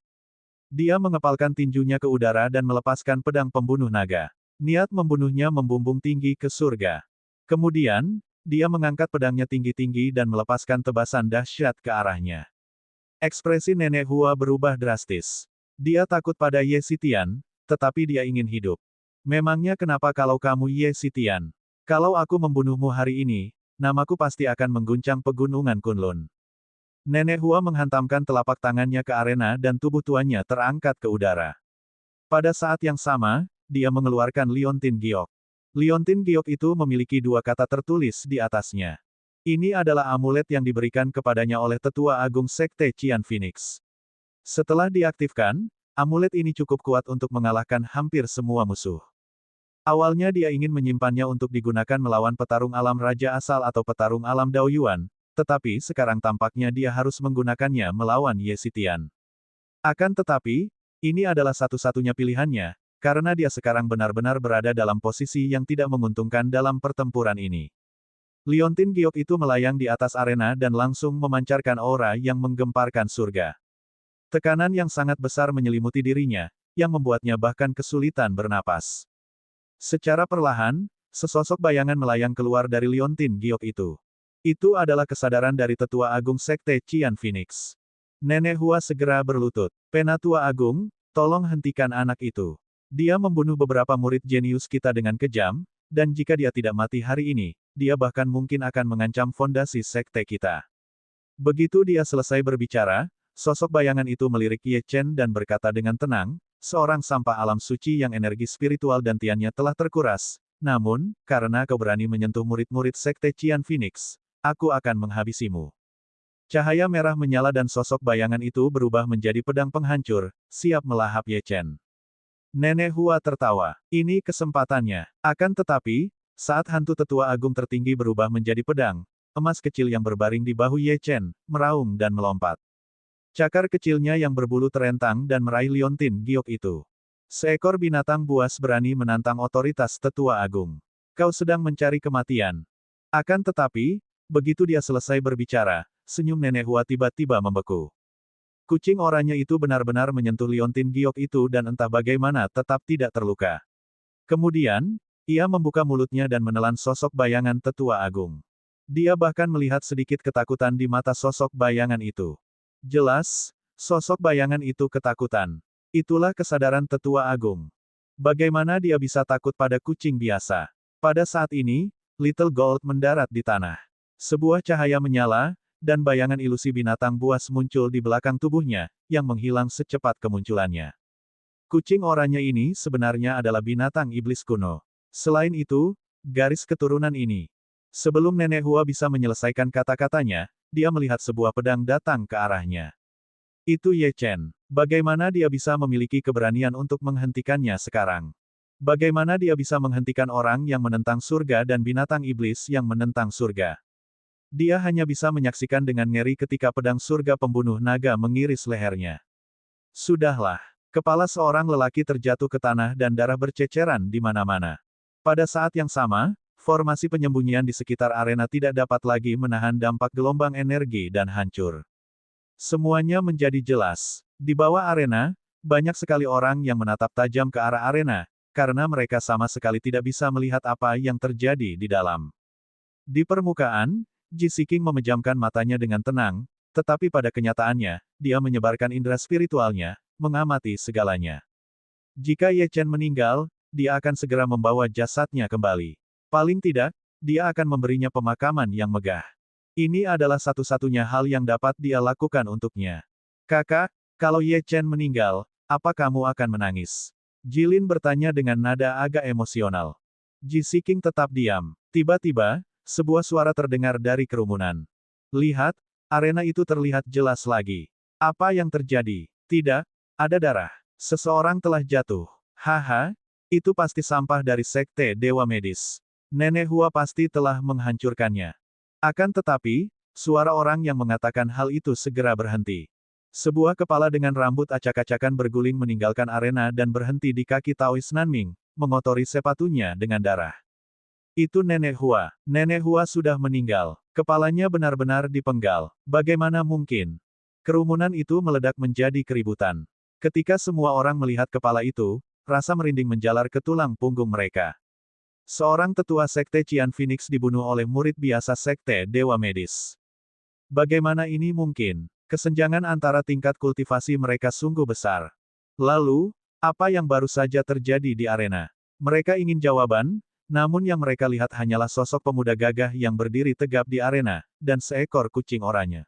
Dia mengepalkan tinjunya ke udara dan melepaskan pedang pembunuh naga. Niat membunuhnya membumbung tinggi ke surga. Kemudian, dia mengangkat pedangnya tinggi-tinggi dan melepaskan tebasan dahsyat ke arahnya. Ekspresi Nenek Hua berubah drastis. Dia takut pada Ye Xitian, tetapi dia ingin hidup. Memangnya kenapa kalau kamu Ye Xitian? Kalau aku membunuhmu hari ini, namaku pasti akan mengguncang pegunungan Kunlun. Nenek Hua menghantamkan telapak tangannya ke arena dan tubuh tuannya terangkat ke udara. Pada saat yang sama, dia mengeluarkan Liontin Giok. Liontin Giok itu memiliki dua kata tertulis di atasnya. Ini adalah amulet yang diberikan kepadanya oleh Tetua Agung Sekte Qian Phoenix. Setelah diaktifkan, amulet ini cukup kuat untuk mengalahkan hampir semua musuh. Awalnya dia ingin menyimpannya untuk digunakan melawan petarung alam raja asal atau petarung alam Daoyuan, tetapi sekarang tampaknya dia harus menggunakannya melawan Ye Xitian. Akan tetapi, ini adalah satu-satunya pilihannya, karena dia sekarang benar-benar berada dalam posisi yang tidak menguntungkan dalam pertempuran ini. Liontin Giok itu melayang di atas arena dan langsung memancarkan aura yang menggemparkan surga. Tekanan yang sangat besar menyelimuti dirinya, yang membuatnya bahkan kesulitan bernapas. Secara perlahan, sesosok bayangan melayang keluar dari Liontin Giok itu. Itu adalah kesadaran dari Tetua Agung Sekte Qian Phoenix. Nenek Hua segera berlutut. Penatua Agung, tolong hentikan anak itu. Dia membunuh beberapa murid jenius kita dengan kejam, dan jika dia tidak mati hari ini, dia bahkan mungkin akan mengancam fondasi sekte kita. Begitu dia selesai berbicara, sosok bayangan itu melirik Ye Chen dan berkata dengan tenang, seorang sampah alam suci yang energi spiritual dan tiannya telah terkuras. Namun, karena kau berani menyentuh murid-murid sekte Qian Phoenix, aku akan menghabisimu. Cahaya merah menyala dan sosok bayangan itu berubah menjadi pedang penghancur, siap melahap Ye Chen. Nenek Hua tertawa. Ini kesempatannya. Akan tetapi, saat hantu tetua agung tertinggi berubah menjadi pedang, emas kecil yang berbaring di bahu Ye Chen, meraung dan melompat. Cakar kecilnya yang berbulu terentang dan meraih Liontin Giok itu. Seekor binatang buas berani menantang otoritas tetua agung. Kau sedang mencari kematian. Akan tetapi, begitu dia selesai berbicara, senyum Nenek Hua tiba-tiba membeku. Kucing oranye itu benar-benar menyentuh Liontin Giok itu dan entah bagaimana tetap tidak terluka. Kemudian, ia membuka mulutnya dan menelan sosok bayangan tetua agung. Dia bahkan melihat sedikit ketakutan di mata sosok bayangan itu. Jelas, sosok bayangan itu ketakutan. Itulah kesadaran tetua agung. Bagaimana dia bisa takut pada kucing biasa? Pada saat ini, Little Gold mendarat di tanah. Sebuah cahaya menyala, dan bayangan ilusi binatang buas muncul di belakang tubuhnya, yang menghilang secepat kemunculannya. Kucing oranye ini sebenarnya adalah binatang iblis kuno. Selain itu, garis keturunan ini. Sebelum Nenek Hua bisa menyelesaikan kata-katanya, dia melihat sebuah pedang datang ke arahnya. Itu Ye Chen. Bagaimana dia bisa memiliki keberanian untuk menghentikannya sekarang? Bagaimana dia bisa menghentikan orang yang menentang surga dan binatang iblis yang menentang surga? Dia hanya bisa menyaksikan dengan ngeri ketika pedang surga pembunuh naga mengiris lehernya. Sudahlah. Kepala seorang lelaki terjatuh ke tanah dan darah berceceran di mana-mana. Pada saat yang sama, formasi penyembunyian di sekitar arena tidak dapat lagi menahan dampak gelombang energi dan hancur. Semuanya menjadi jelas. Di bawah arena, banyak sekali orang yang menatap tajam ke arah arena, karena mereka sama sekali tidak bisa melihat apa yang terjadi di dalam. Di permukaan, Ji Siking memejamkan matanya dengan tenang, tetapi pada kenyataannya, dia menyebarkan indera spiritualnya, mengamati segalanya. Jika Ye Chen meninggal, dia akan segera membawa jasadnya kembali. Paling tidak, dia akan memberinya pemakaman yang megah. Ini adalah satu-satunya hal yang dapat dia lakukan untuknya. Kakak, kalau Ye Chen meninggal, apa kamu akan menangis? Jilin bertanya dengan nada agak emosional. Ji Siking tetap diam. Tiba-tiba, sebuah suara terdengar dari kerumunan. Lihat, arena itu terlihat jelas lagi. Apa yang terjadi? Tidak, ada darah. Seseorang telah jatuh. Haha, itu pasti sampah dari sekte Dewa Medis. Nenek Hua pasti telah menghancurkannya. Akan tetapi, suara orang yang mengatakan hal itu segera berhenti. Sebuah kepala dengan rambut acak-acakan berguling meninggalkan arena dan berhenti di kaki Taois Nanming, mengotori sepatunya dengan darah. Itu Nenek Hua. Nenek Hua sudah meninggal. Kepalanya benar-benar dipenggal. Bagaimana mungkin? Kerumunan itu meledak menjadi keributan. Ketika semua orang melihat kepala itu, rasa merinding menjalar ke tulang punggung mereka. Seorang tetua sekte Qian Phoenix dibunuh oleh murid biasa sekte Dewa Medis. Bagaimana ini mungkin? Kesenjangan antara tingkat kultivasi mereka sungguh besar. Lalu, apa yang baru saja terjadi di arena? Mereka ingin jawaban, namun yang mereka lihat hanyalah sosok pemuda gagah yang berdiri tegap di arena, dan seekor kucing oranye.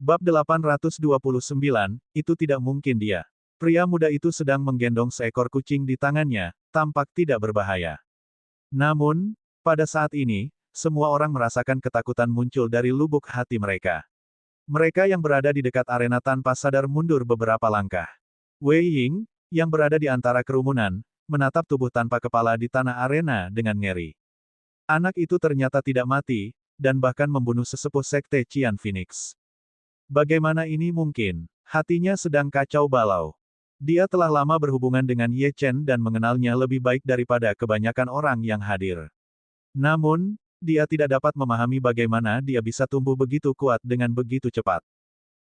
Bab 829, itu tidak mungkin dia. Pria muda itu sedang menggendong seekor kucing di tangannya, tampak tidak berbahaya. Namun, pada saat ini, semua orang merasakan ketakutan muncul dari lubuk hati mereka. Mereka yang berada di dekat arena tanpa sadar mundur beberapa langkah. Wei Ying, yang berada di antara kerumunan, menatap tubuh tanpa kepala di tanah arena dengan ngeri. Anak itu ternyata tidak mati, dan bahkan membunuh sesepuh sekte Qian Phoenix. Bagaimana ini mungkin? Hatinya sedang kacau balau. Dia telah lama berhubungan dengan Ye Chen dan mengenalnya lebih baik daripada kebanyakan orang yang hadir. Namun, dia tidak dapat memahami bagaimana dia bisa tumbuh begitu kuat dengan begitu cepat.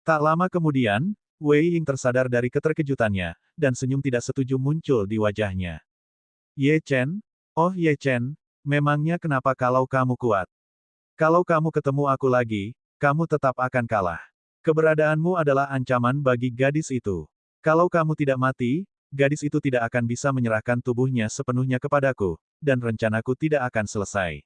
Tak lama kemudian, Wei Ying tersadar dari keterkejutannya, dan senyum tidak setuju muncul di wajahnya. Ye Chen? Oh Ye Chen, memangnya kenapa kalau kamu kuat? Kalau kamu ketemu aku lagi, kamu tetap akan kalah. Keberadaanmu adalah ancaman bagi gadis itu. Kalau kamu tidak mati, gadis itu tidak akan bisa menyerahkan tubuhnya sepenuhnya kepadaku, dan rencanaku tidak akan selesai.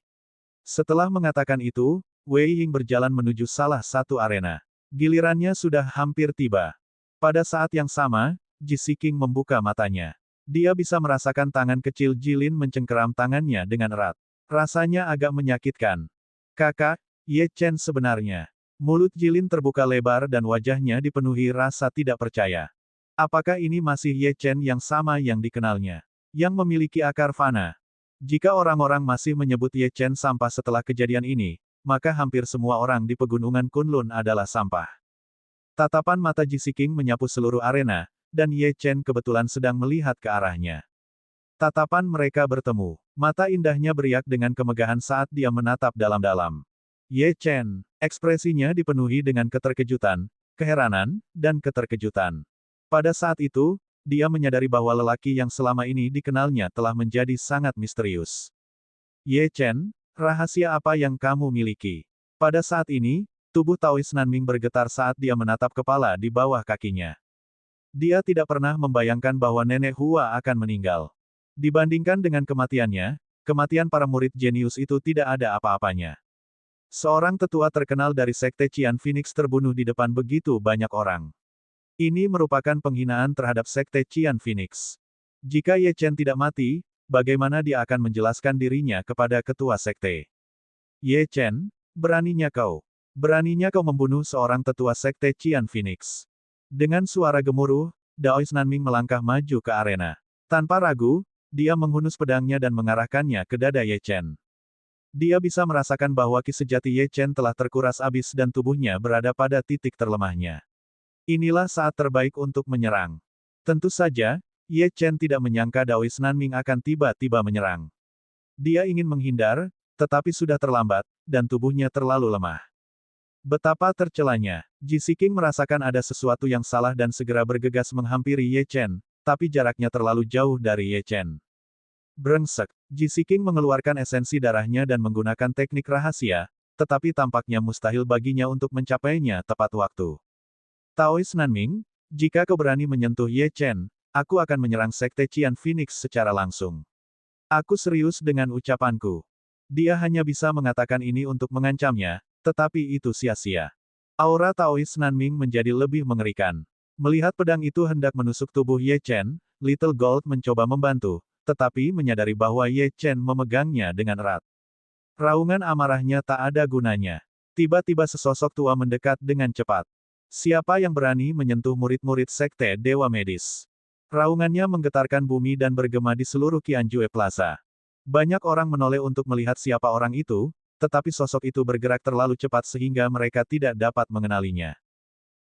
Setelah mengatakan itu, Wei Ying berjalan menuju salah satu arena. Gilirannya sudah hampir tiba. Pada saat yang sama, Ji Siking membuka matanya. Dia bisa merasakan tangan kecil Jilin mencengkeram tangannya dengan erat. Rasanya agak menyakitkan. Kakak, Ye Chen sebenarnya. Mulut Jilin terbuka lebar dan wajahnya dipenuhi rasa tidak percaya. Apakah ini masih Ye Chen yang sama yang dikenalnya? Yang memiliki akar fana? Jika orang-orang masih menyebut Ye Chen sampah setelah kejadian ini, maka hampir semua orang di pegunungan Kunlun adalah sampah. Tatapan mata Ji Siking menyapu seluruh arena, dan Ye Chen kebetulan sedang melihat ke arahnya. Tatapan mereka bertemu. Mata indahnya beriak dengan kemegahan saat dia menatap dalam-dalam. Ye Chen, ekspresinya dipenuhi dengan keterkejutan, keheranan, dan keterkejutan. Pada saat itu, dia menyadari bahwa lelaki yang selama ini dikenalnya telah menjadi sangat misterius. Ye Chen, rahasia apa yang kamu miliki? Pada saat ini, tubuh Taois Nanming bergetar saat dia menatap kepala di bawah kakinya. Dia tidak pernah membayangkan bahwa Nenek Hua akan meninggal. Dibandingkan dengan kematiannya, kematian para murid jenius itu tidak ada apa-apanya. Seorang tetua terkenal dari Sekte Qian Phoenix terbunuh di depan begitu banyak orang. Ini merupakan penghinaan terhadap Sekte Qian Phoenix. Jika Ye Chen tidak mati, bagaimana dia akan menjelaskan dirinya kepada ketua sekte? Ye Chen, beraninya kau membunuh seorang tetua Sekte Qian Phoenix. Dengan suara gemuruh, Daois Nanming melangkah maju ke arena. Tanpa ragu, dia menghunus pedangnya dan mengarahkannya ke dada Ye Chen. Dia bisa merasakan bahwa ki sejati Ye Chen telah terkuras habis dan tubuhnya berada pada titik terlemahnya. Inilah saat terbaik untuk menyerang. Tentu saja, Ye Chen tidak menyangka Daois Nanming akan tiba-tiba menyerang. Dia ingin menghindar, tetapi sudah terlambat, dan tubuhnya terlalu lemah. Betapa tercelanya. Ji Siking merasakan ada sesuatu yang salah dan segera bergegas menghampiri Ye Chen, tapi jaraknya terlalu jauh dari Ye Chen. Brengsek. Ji Siking mengeluarkan esensi darahnya dan menggunakan teknik rahasia, tetapi tampaknya mustahil baginya untuk mencapainya tepat waktu. Taois Nanming, jika kau berani menyentuh Ye Chen, aku akan menyerang Sekte Qian Phoenix secara langsung. Aku serius dengan ucapanku. Dia hanya bisa mengatakan ini untuk mengancamnya, tetapi itu sia-sia. Aura Taois Nanming menjadi lebih mengerikan. Melihat pedang itu hendak menusuk tubuh Ye Chen, Little Gold mencoba membantu, tetapi menyadari bahwa Ye Chen memegangnya dengan erat. Raungan amarahnya tak ada gunanya. Tiba-tiba sesosok tua mendekat dengan cepat. Siapa yang berani menyentuh murid-murid Sekte Dewa Medis? Raungannya menggetarkan bumi dan bergema di seluruh Qianjue Plaza. Banyak orang menoleh untuk melihat siapa orang itu, tetapi sosok itu bergerak terlalu cepat sehingga mereka tidak dapat mengenalinya.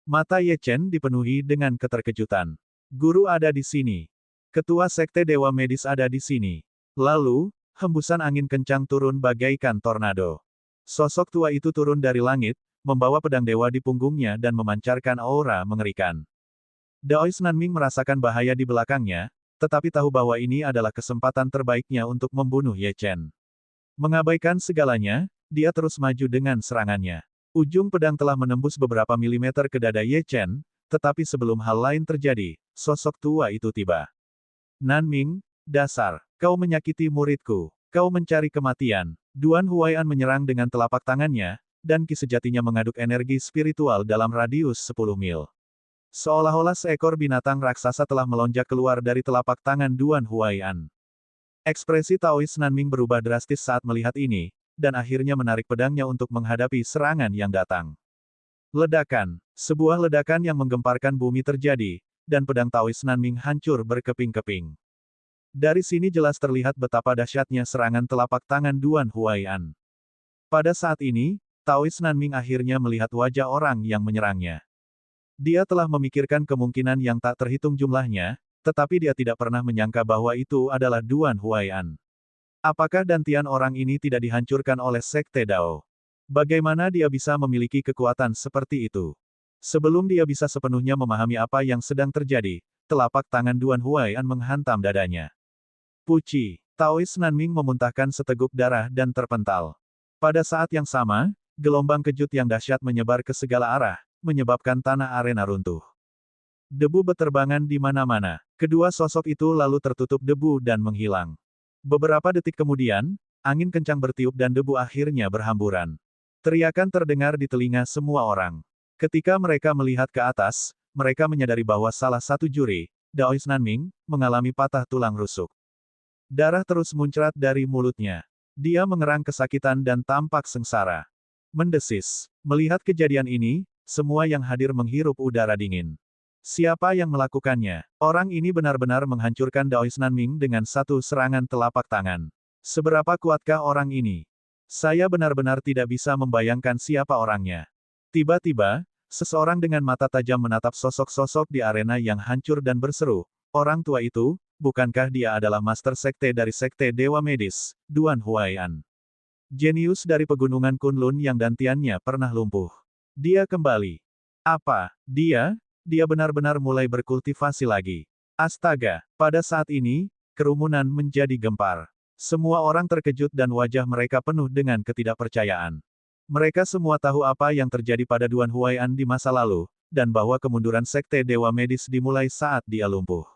Mata Ye Chen dipenuhi dengan keterkejutan. Guru ada di sini. Ketua Sekte Dewa Medis ada di sini. Lalu, hembusan angin kencang turun bagaikan tornado. Sosok tua itu turun dari langit, membawa pedang dewa di punggungnya dan memancarkan aura mengerikan. Daois Nanming merasakan bahaya di belakangnya, tetapi tahu bahwa ini adalah kesempatan terbaiknya untuk membunuh Ye Chen. Mengabaikan segalanya, dia terus maju dengan serangannya. Ujung pedang telah menembus beberapa milimeter ke dada Ye Chen, tetapi sebelum hal lain terjadi, sosok tua itu tiba. Nanming, dasar, kau menyakiti muridku. Kau mencari kematian. Duan Huai'an menyerang dengan telapak tangannya, dan ki sejatinya mengaduk energi spiritual dalam radius 10 mil. Seolah-olah seekor binatang raksasa telah melonjak keluar dari telapak tangan Duan Huai'an. Ekspresi Taois Nanming berubah drastis saat melihat ini, dan akhirnya menarik pedangnya untuk menghadapi serangan yang datang. Ledakan. Sebuah ledakan yang menggemparkan bumi terjadi, dan pedang Taois Nanming hancur berkeping-keping. Dari sini jelas terlihat betapa dahsyatnya serangan telapak tangan Duan Huai'an. Pada saat ini, Taois Nanming akhirnya melihat wajah orang yang menyerangnya. Dia telah memikirkan kemungkinan yang tak terhitung jumlahnya, tetapi dia tidak pernah menyangka bahwa itu adalah Duan Huai'an. Apakah dantian orang ini tidak dihancurkan oleh Sekte Dao? Bagaimana dia bisa memiliki kekuatan seperti itu? Sebelum dia bisa sepenuhnya memahami apa yang sedang terjadi, telapak tangan Duan Huai'an menghantam dadanya. Puci, Taois Nanming memuntahkan seteguk darah dan terpental. Pada saat yang sama, gelombang kejut yang dahsyat menyebar ke segala arah, menyebabkan tanah arena runtuh. Debu beterbangan di mana-mana. Kedua sosok itu lalu tertutup debu dan menghilang. Beberapa detik kemudian, angin kencang bertiup dan debu akhirnya berhamburan. Teriakan terdengar di telinga semua orang. Ketika mereka melihat ke atas, mereka menyadari bahwa salah satu juri, Daois Nanming, mengalami patah tulang rusuk. Darah terus muncrat dari mulutnya. Dia mengerang kesakitan dan tampak sengsara. Mendesis. Melihat kejadian ini, semua yang hadir menghirup udara dingin. Siapa yang melakukannya? Orang ini benar-benar menghancurkan Daois Nanming dengan satu serangan telapak tangan. Seberapa kuatkah orang ini? Saya benar-benar tidak bisa membayangkan siapa orangnya. Tiba-tiba, seseorang dengan mata tajam menatap sosok-sosok di arena yang hancur dan berseru, "Orang tua itu, bukankah dia adalah Master Sekte dari Sekte Dewa Medis, Duan Huai'an? Jenius dari Pegunungan Kunlun yang dantiannya pernah lumpuh. Dia kembali. Apa? Dia? Dia benar-benar mulai berkultivasi lagi. Astaga!" Pada saat ini, kerumunan menjadi gempar. Semua orang terkejut dan wajah mereka penuh dengan ketidakpercayaan. Mereka semua tahu apa yang terjadi pada Duan Huai'an di masa lalu, dan bahwa kemunduran Sekte Dewa Medis dimulai saat dia lumpuh.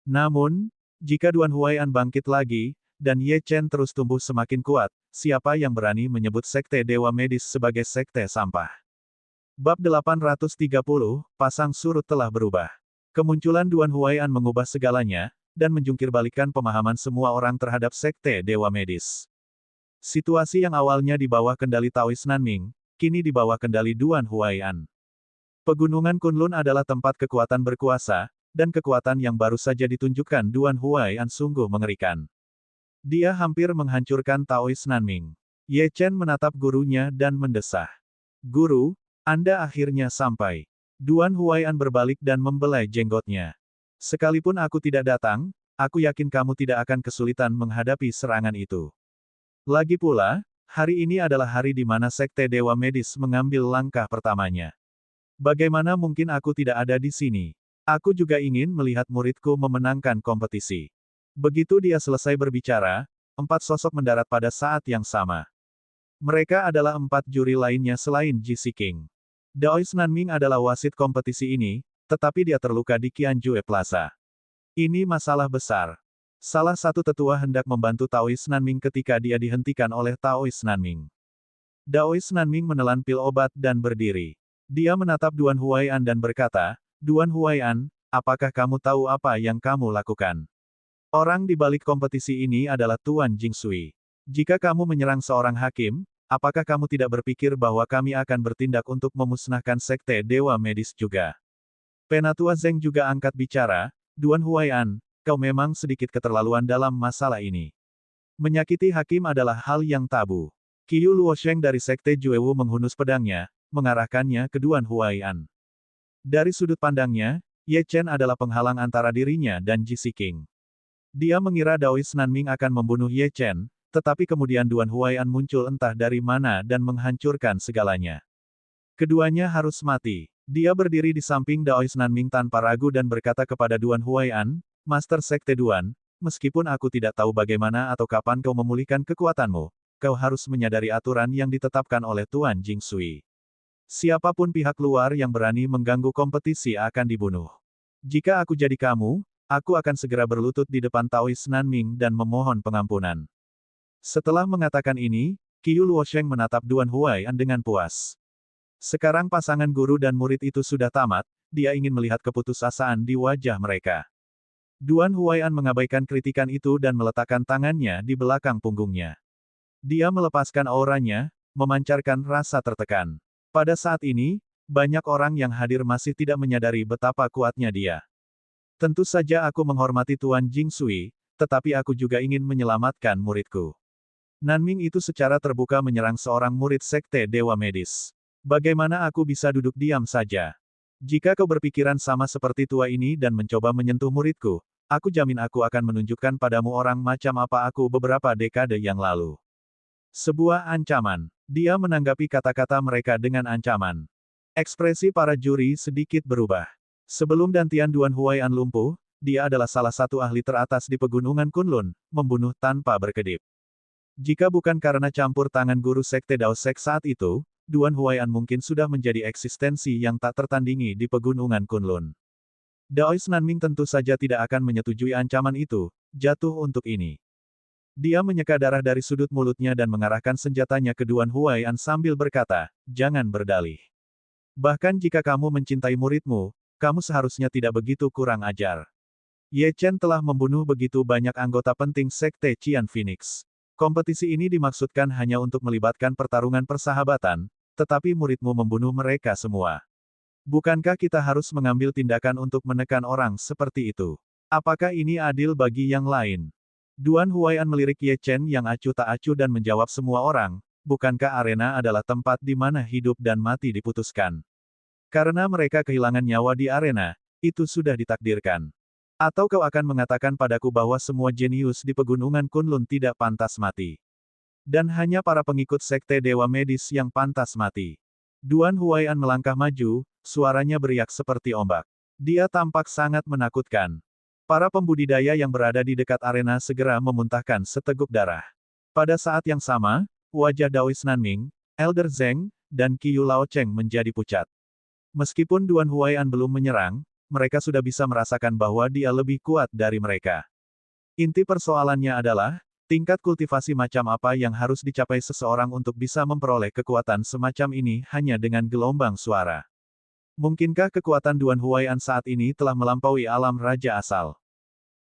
Namun, jika Duan Huai'an bangkit lagi, dan Ye Chen terus tumbuh semakin kuat, siapa yang berani menyebut Sekte Dewa Medis sebagai sekte sampah? Bab 830, pasang surut telah berubah. Kemunculan Duan Huai'an mengubah segalanya, dan menjungkirbalikkan pemahaman semua orang terhadap Sekte Dewa Medis. Situasi yang awalnya di bawah kendali Taois Nanming, kini di bawah kendali Duan Huai'an. Pegunungan Kunlun adalah tempat kekuatan berkuasa, dan kekuatan yang baru saja ditunjukkan Duan Huai'an sungguh mengerikan. Dia hampir menghancurkan Taois Nanming. Ye Chen menatap gurunya dan mendesah. "Guru, Anda akhirnya sampai." Duan Huai'an berbalik dan membelai jenggotnya. "Sekalipun aku tidak datang, aku yakin kamu tidak akan kesulitan menghadapi serangan itu. Lagi pula, hari ini adalah hari di mana Sekte Dewa Medis mengambil langkah pertamanya. Bagaimana mungkin aku tidak ada di sini? Aku juga ingin melihat muridku memenangkan kompetisi." Begitu dia selesai berbicara, 4 sosok mendarat pada saat yang sama. Mereka adalah 4 juri lainnya selain Ji Siking. Daois Nanming adalah wasit kompetisi ini, tetapi dia terluka di Qianjue Plaza. Ini masalah besar. Salah satu tetua hendak membantu Taois Nanming ketika dia dihentikan oleh Taois Nanming. Daois Nanming menelan pil obat dan berdiri. Dia menatap Duan Huai'an dan berkata, "Duan Huai'an, apakah kamu tahu apa yang kamu lakukan? Orang di balik kompetisi ini adalah Tuan Jingsui. Jika kamu menyerang seorang hakim, apakah kamu tidak berpikir bahwa kami akan bertindak untuk memusnahkan Sekte Dewa Medis juga?" Penatua Zeng juga angkat bicara, "Duan Huai'an, kau memang sedikit keterlaluan dalam masalah ini. Menyakiti hakim adalah hal yang tabu." Qiu Luosheng dari Sekte Juewu menghunus pedangnya, mengarahkannya ke Duan Huai'an. Dari sudut pandangnya, Ye Chen adalah penghalang antara dirinya dan Ji Siking. Dia mengira Daois Nanming akan membunuh Ye Chen, tetapi kemudian Duan Huai'an muncul entah dari mana dan menghancurkan segalanya. Keduanya harus mati. Dia berdiri di samping Daois Nanming tanpa ragu dan berkata kepada Duan Huai'an, "Master Sekte Duan, meskipun aku tidak tahu bagaimana atau kapan kau memulihkan kekuatanmu, kau harus menyadari aturan yang ditetapkan oleh Tuan Jingsui. Siapapun pihak luar yang berani mengganggu kompetisi akan dibunuh. Jika aku jadi kamu, aku akan segera berlutut di depan Taois Nanming dan memohon pengampunan." Setelah mengatakan ini, Qiu Luosheng menatap Duan Huai'an dengan puas. Sekarang pasangan guru dan murid itu sudah tamat, dia ingin melihat keputusasaan di wajah mereka. Duan Huai'an mengabaikan kritikan itu dan meletakkan tangannya di belakang punggungnya. Dia melepaskan auranya, memancarkan rasa tertekan. Pada saat ini, banyak orang yang hadir masih tidak menyadari betapa kuatnya dia. "Tentu saja aku menghormati Tuan Jingsui, tetapi aku juga ingin menyelamatkan muridku. Nanming itu secara terbuka menyerang seorang murid sekte Dewa Medis. Bagaimana aku bisa duduk diam saja? Jika kau berpikiran sama seperti tua ini dan mencoba menyentuh muridku, aku jamin aku akan menunjukkan padamu orang macam apa aku beberapa dekade yang lalu. Sebuah ancaman. Dia menanggapi kata-kata mereka dengan ancaman. Ekspresi para juri sedikit berubah. Sebelum Dantian Duan Huai'an lumpuh, dia adalah salah satu ahli teratas di Pegunungan Kunlun, membunuh tanpa berkedip. Jika bukan karena campur tangan guru sekte Dao Sek saat itu, Duan Huai'an mungkin sudah menjadi eksistensi yang tak tertandingi di Pegunungan Kunlun. Daois Nanming tentu saja tidak akan menyetujui ancaman itu, jatuh untuk ini. Dia menyeka darah dari sudut mulutnya dan mengarahkan senjatanya ke Duan Huai'an sambil berkata, "Jangan berdalih. Bahkan jika kamu mencintai muridmu, kamu seharusnya tidak begitu kurang ajar. Ye Chen telah membunuh begitu banyak anggota penting sekte Qian Phoenix. Kompetisi ini dimaksudkan hanya untuk melibatkan pertarungan persahabatan, tetapi muridmu membunuh mereka semua. Bukankah kita harus mengambil tindakan untuk menekan orang seperti itu? Apakah ini adil bagi yang lain?" Duan Huai'an melirik Ye Chen yang acuh tak acuh dan menjawab semua orang, bukankah arena adalah tempat di mana hidup dan mati diputuskan? Karena mereka kehilangan nyawa di arena, itu sudah ditakdirkan. Atau kau akan mengatakan padaku bahwa semua jenius di Pegunungan Kunlun tidak pantas mati. Dan hanya para pengikut sekte Dewa Medis yang pantas mati. Duan Huai'an melangkah maju, suaranya beriak seperti ombak. Dia tampak sangat menakutkan. Para pembudidaya yang berada di dekat arena segera memuntahkan seteguk darah. Pada saat yang sama, wajah Daois Nanming, Elder Zeng, dan Qiu Lao Cheng menjadi pucat. Meskipun Duan Huai'an belum menyerang, mereka sudah bisa merasakan bahwa dia lebih kuat dari mereka. Inti persoalannya adalah, tingkat kultivasi macam apa yang harus dicapai seseorang untuk bisa memperoleh kekuatan semacam ini hanya dengan gelombang suara. Mungkinkah kekuatan Duan Huai'an saat ini telah melampaui alam raja asal?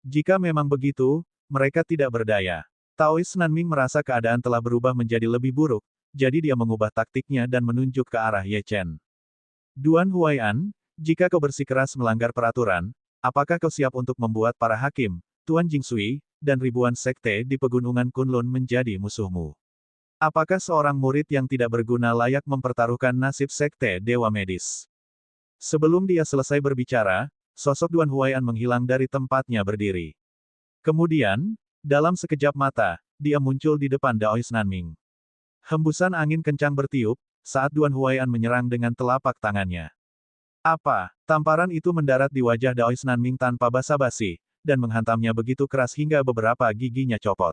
Jika memang begitu, mereka tidak berdaya. Taois Nanming merasa keadaan telah berubah menjadi lebih buruk, jadi dia mengubah taktiknya dan menunjuk ke arah Ye Chen. "Duan Huai'an, jika kau bersikeras melanggar peraturan, apakah kau siap untuk membuat para hakim, Tuan Jingsui, dan ribuan sekte di Pegunungan Kunlun menjadi musuhmu? Apakah seorang murid yang tidak berguna layak mempertaruhkan nasib sekte Dewa Medis?" Sebelum dia selesai berbicara, sosok Duan Huai'an menghilang dari tempatnya berdiri. Kemudian, dalam sekejap mata, dia muncul di depan Daois Nanming. Hembusan angin kencang bertiup, saat Duan Huai'an menyerang dengan telapak tangannya. Apa? Tamparan itu mendarat di wajah Daois Nanming tanpa basa-basi, dan menghantamnya begitu keras hingga beberapa giginya copot.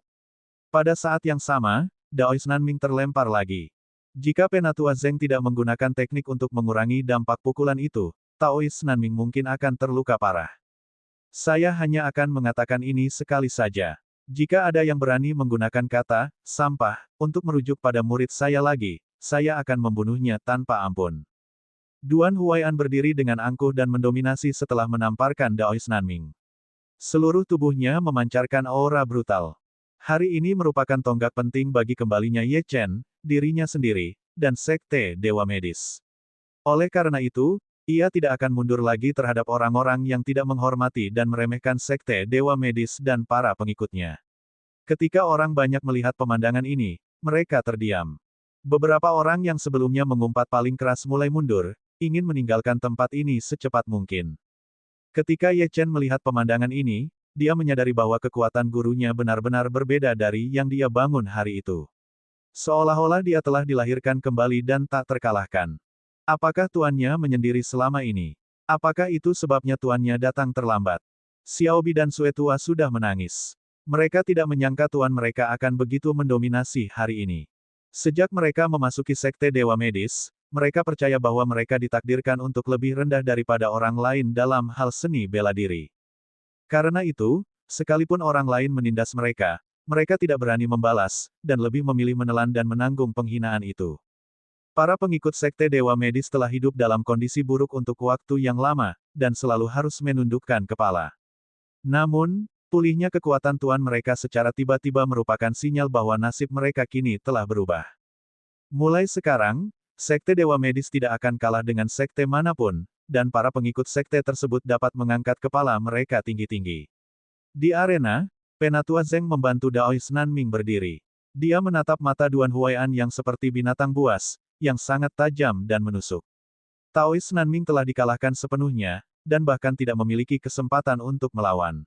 Pada saat yang sama, Daois Nanming terlempar lagi. Jika Penatua Zeng tidak menggunakan teknik untuk mengurangi dampak pukulan itu, Daois Nanming mungkin akan terluka parah. Saya hanya akan mengatakan ini sekali saja. Jika ada yang berani menggunakan kata sampah untuk merujuk pada murid saya lagi, saya akan membunuhnya tanpa ampun. Duan Huai'an berdiri dengan angkuh dan mendominasi setelah menamparkan Daois Nanming. Seluruh tubuhnya memancarkan aura brutal. Hari ini merupakan tonggak penting bagi kembalinya Ye Chen, dirinya sendiri, dan sekte Dewa Medis. Oleh karena itu, ia tidak akan mundur lagi terhadap orang-orang yang tidak menghormati dan meremehkan sekte Dewa Medis dan para pengikutnya. Ketika orang banyak melihat pemandangan ini, mereka terdiam. Beberapa orang yang sebelumnya mengumpat paling keras mulai mundur, ingin meninggalkan tempat ini secepat mungkin. Ketika Ye Chen melihat pemandangan ini, dia menyadari bahwa kekuatan gurunya benar-benar berbeda dari yang dia bangun hari itu. Seolah-olah dia telah dilahirkan kembali dan tak terkalahkan. Apakah tuannya menyendiri selama ini? Apakah itu sebabnya tuannya datang terlambat? Xiaobi dan Sue Tua sudah menangis. Mereka tidak menyangka tuan mereka akan begitu mendominasi hari ini. Sejak mereka memasuki sekte Dewa Medis, mereka percaya bahwa mereka ditakdirkan untuk lebih rendah daripada orang lain dalam hal seni bela diri. Karena itu, sekalipun orang lain menindas mereka, mereka tidak berani membalas, dan lebih memilih menelan dan menanggung penghinaan itu. Para pengikut sekte Dewa Medis telah hidup dalam kondisi buruk untuk waktu yang lama, dan selalu harus menundukkan kepala. Namun, pulihnya kekuatan tuan mereka secara tiba-tiba merupakan sinyal bahwa nasib mereka kini telah berubah. Mulai sekarang, sekte Dewa Medis tidak akan kalah dengan sekte manapun, dan para pengikut sekte tersebut dapat mengangkat kepala mereka tinggi-tinggi. Di arena, Penatua Zeng membantu Daois Nanming berdiri. Dia menatap mata Duan Huai'an yang seperti binatang buas, yang sangat tajam dan menusuk. Taois Nanming telah dikalahkan sepenuhnya, dan bahkan tidak memiliki kesempatan untuk melawan.